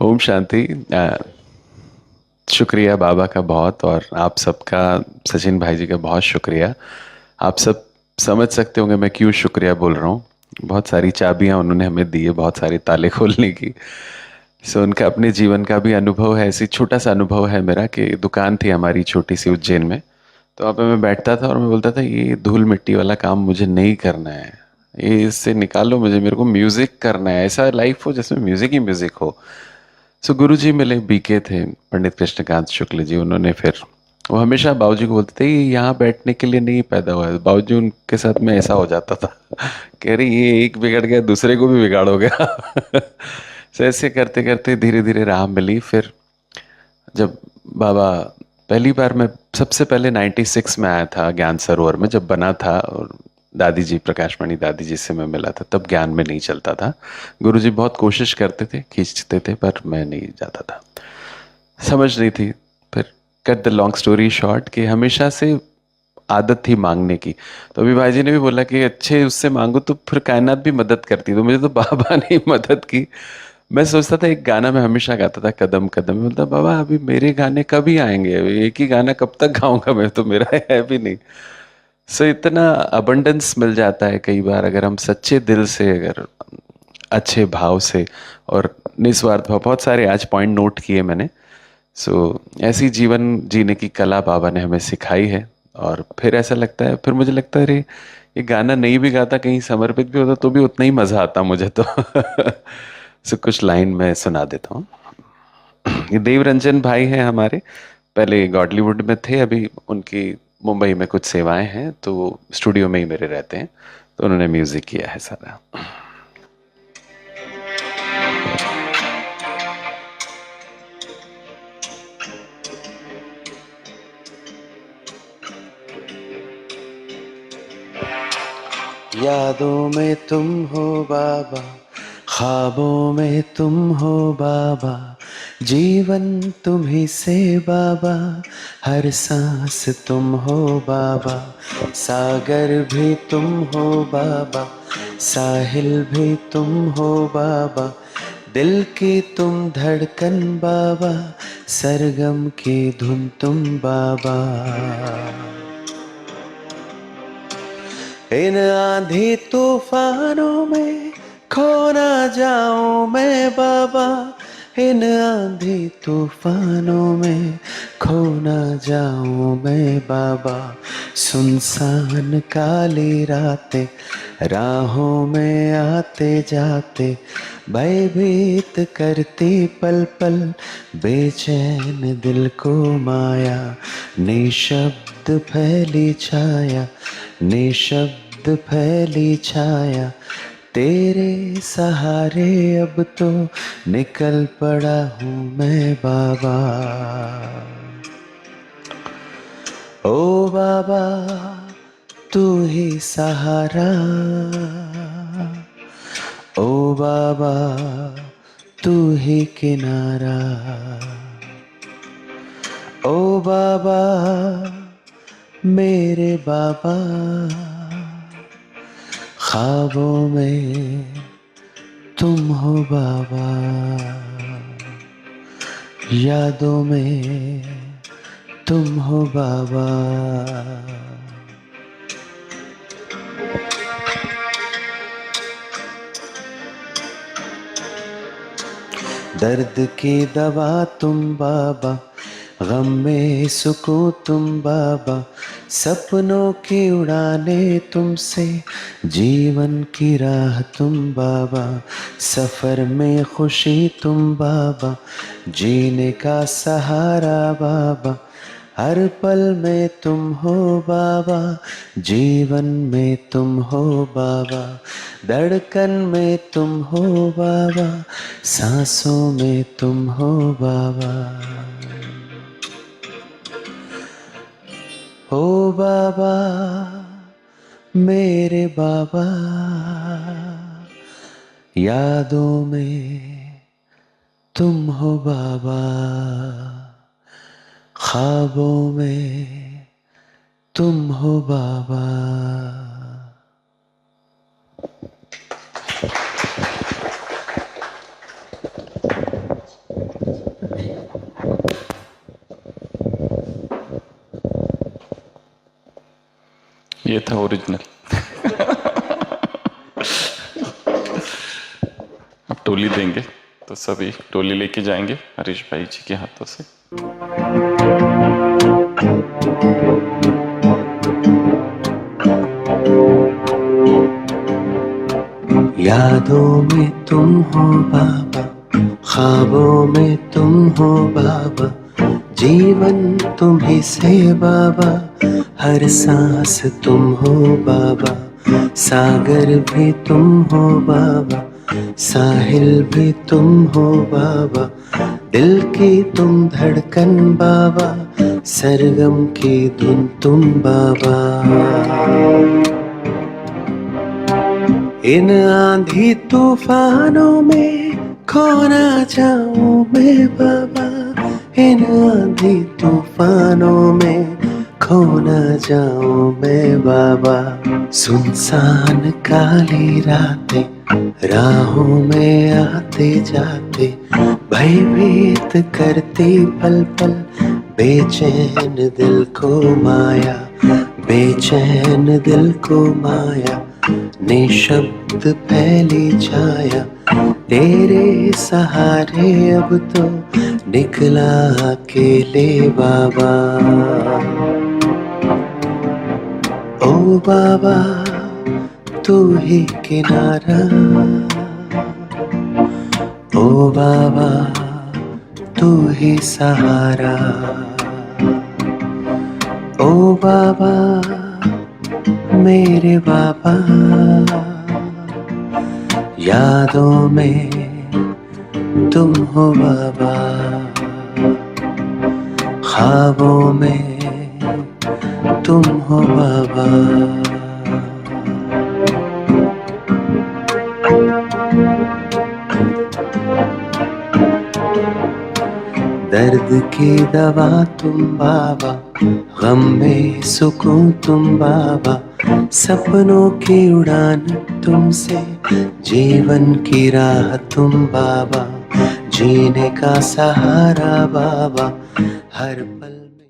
ओम शांति। शुक्रिया बाबा का बहुत, और आप सबका, सचिन भाई जी का बहुत शुक्रिया। आप सब समझ सकते होंगे मैं क्यों शुक्रिया बोल रहा हूँ। बहुत सारी चाबियाँ उन्होंने हमें दी है, बहुत सारे ताले खोलने की। सो उनका अपने जीवन का भी अनुभव है। ऐसी छोटा सा अनुभव है मेरा कि दुकान थी हमारी छोटी सी उज्जैन में, तो वहाँ पे मैं बैठता था और मैं बोलता था ये धूल मिट्टी वाला काम मुझे नहीं करना है, ये इससे निकालो मुझे, मेरे को म्यूज़िक करना है, ऐसा लाइफ हो जिसमें म्यूज़िक ही म्यूज़िक हो। सो गुरु जी मिले, बीके थे, पंडित कृष्णकांत शुक्ल जी। उन्होंने फिर वो हमेशा बाबूजी को बोलते थे ये यहाँ बैठने के लिए नहीं पैदा हुआ है। बाबूजी उनके साथ में ऐसा हो जाता था कह रही ये एक बिगड़ गया दूसरे को भी बिगाड़ोगे तो ऐसे करते करते धीरे धीरे राह मिली। फिर जब बाबा पहली बार, मैं सबसे पहले 96 में आया था ज्ञान सरोवर में जब बना था, और दादी जी, प्रकाशमणि दादी जी से मैं मिला था, तब ज्ञान में नहीं चलता था। गुरुजी बहुत कोशिश करते थे, खींचते थे, पर मैं नहीं जाता था, समझ नहीं थी। फिर cut the long story short कि हमेशा से आदत थी मांगने की। तो अभी भाई जी ने भी बोला कि अच्छे उससे मांगो तो फिर कायनात भी मदद करती। तो मुझे तो बाबा ने मदद की। मैं सोचता था, एक गाना मैं हमेशा गाता था, कदम कदम में, बोलता बाबा अभी मेरे गाने कभी आएंगे, एक ही गाना कब तक गाऊंगा मैं, तो मेरा है भी नहीं। सो इतना अबंडेंस मिल जाता है कई बार अगर हम सच्चे दिल से, अगर अच्छे भाव से और निस्वार्थ भाव। बहुत सारे आज पॉइंट नोट किए मैंने। सो ऐसी जीवन जीने की कला बाबा ने हमें सिखाई है। और फिर ऐसा लगता है, फिर मुझे लगता है अरे ये गाना नहीं भी गाता, कहीं समर्पित भी होता तो भी उतना ही मजा आता मुझे तो सो कुछ लाइन मैं सुना देता हूँ। ये देवरंजन भाई हैं हमारे, पहले गॉडलीवुड में थे, अभी उनकी मुंबई में कुछ सेवाएं हैं, तो स्टूडियो में ही मेरे रहते हैं, तो उन्होंने म्यूजिक किया है सारा। यादों में तुम हो बाबा, ख्वाबों में तुम हो बाबा, जीवन तुम्ही से बाबा, हर सांस तुम हो बाबा, सागर भी तुम हो बाबा, साहिल भी तुम हो बाबा, दिल की तुम धड़कन बाबा, सरगम की धुन तुम बाबा। इन आंधी तूफानों में खो ना जाऊं मैं बाबा, इन आंधी तूफानों में खो ना जाऊं मैं बाबा, सुनसान काली रातें राहों में आते जाते, भयभीत करती पल पल बेचैन दिल को माया, निशब्द फैली छाया, निशब्द फैली छाया, तेरे सहारे अब तो निकल पड़ा हूँ मैं बाबा। ओ बाबा तू ही सहारा, ओ बाबा तू ही किनारा, ओ बाबा मेरे बाबा, ख्वाबों में तुम हो बाबा, यादों में तुम हो बाबा। दर्द की दवा तुम बाबा, गम में सुकून तुम बाबा, सपनों की उड़ाने तुमसे, जीवन की राह तुम बाबा, सफर में खुशी तुम बाबा, जीने का सहारा बाबा, हर पल में तुम हो बाबा, जीवन में तुम हो बाबा, धड़कन में तुम हो बाबा, सांसों में तुम हो बाबा। ओ बाबा मेरे बाबा, यादों में तुम हो बाबा, ख्वाबों में तुम हो बाबा। ये था ओरिजिनल। अब टोली देंगे तो सभी टोली लेके जाएंगे हरीश भाई जी के हाथों से। यादों में तुम हो बाबा, ख्वाबों में तुम हो बाबा, जीवन तुम्ही से बाबा, हर सांस तुम हो बाबा, सागर भी तुम हो बाबा, साहिल भी तुम हो बाबा, दिल की तुम धड़कन बाबा, सरगम की धुन तुम बाबा। इन आंधी तूफानों में खो ना जाऊं मैं बाबा, इन आंधी तूफानों में खो ना जाऊं मैं बाबा। सुनसान काली रातें राहों में आते जाते, भयभीत करती पल पल, बेचैन दिल को माया, बेचैन दिल को माया, निशब्द फैली छाया, तेरे सहारे अब तो निकला अकेले बाबा। ओ बाबा तू ही किनारा, ओ बाबा तू ही सहारा, ओ बाबा मेरे बाबा। यादों में तुम हो बाबा, ख्वाबों में तुम हो बाबा। दर्द की दवा तुम बाबा, गम में सुकून तुम बाबा, सपनों की उड़ान तुमसे, जीवन की राह तुम बाबा, जीने का सहारा बाबा, हर पल में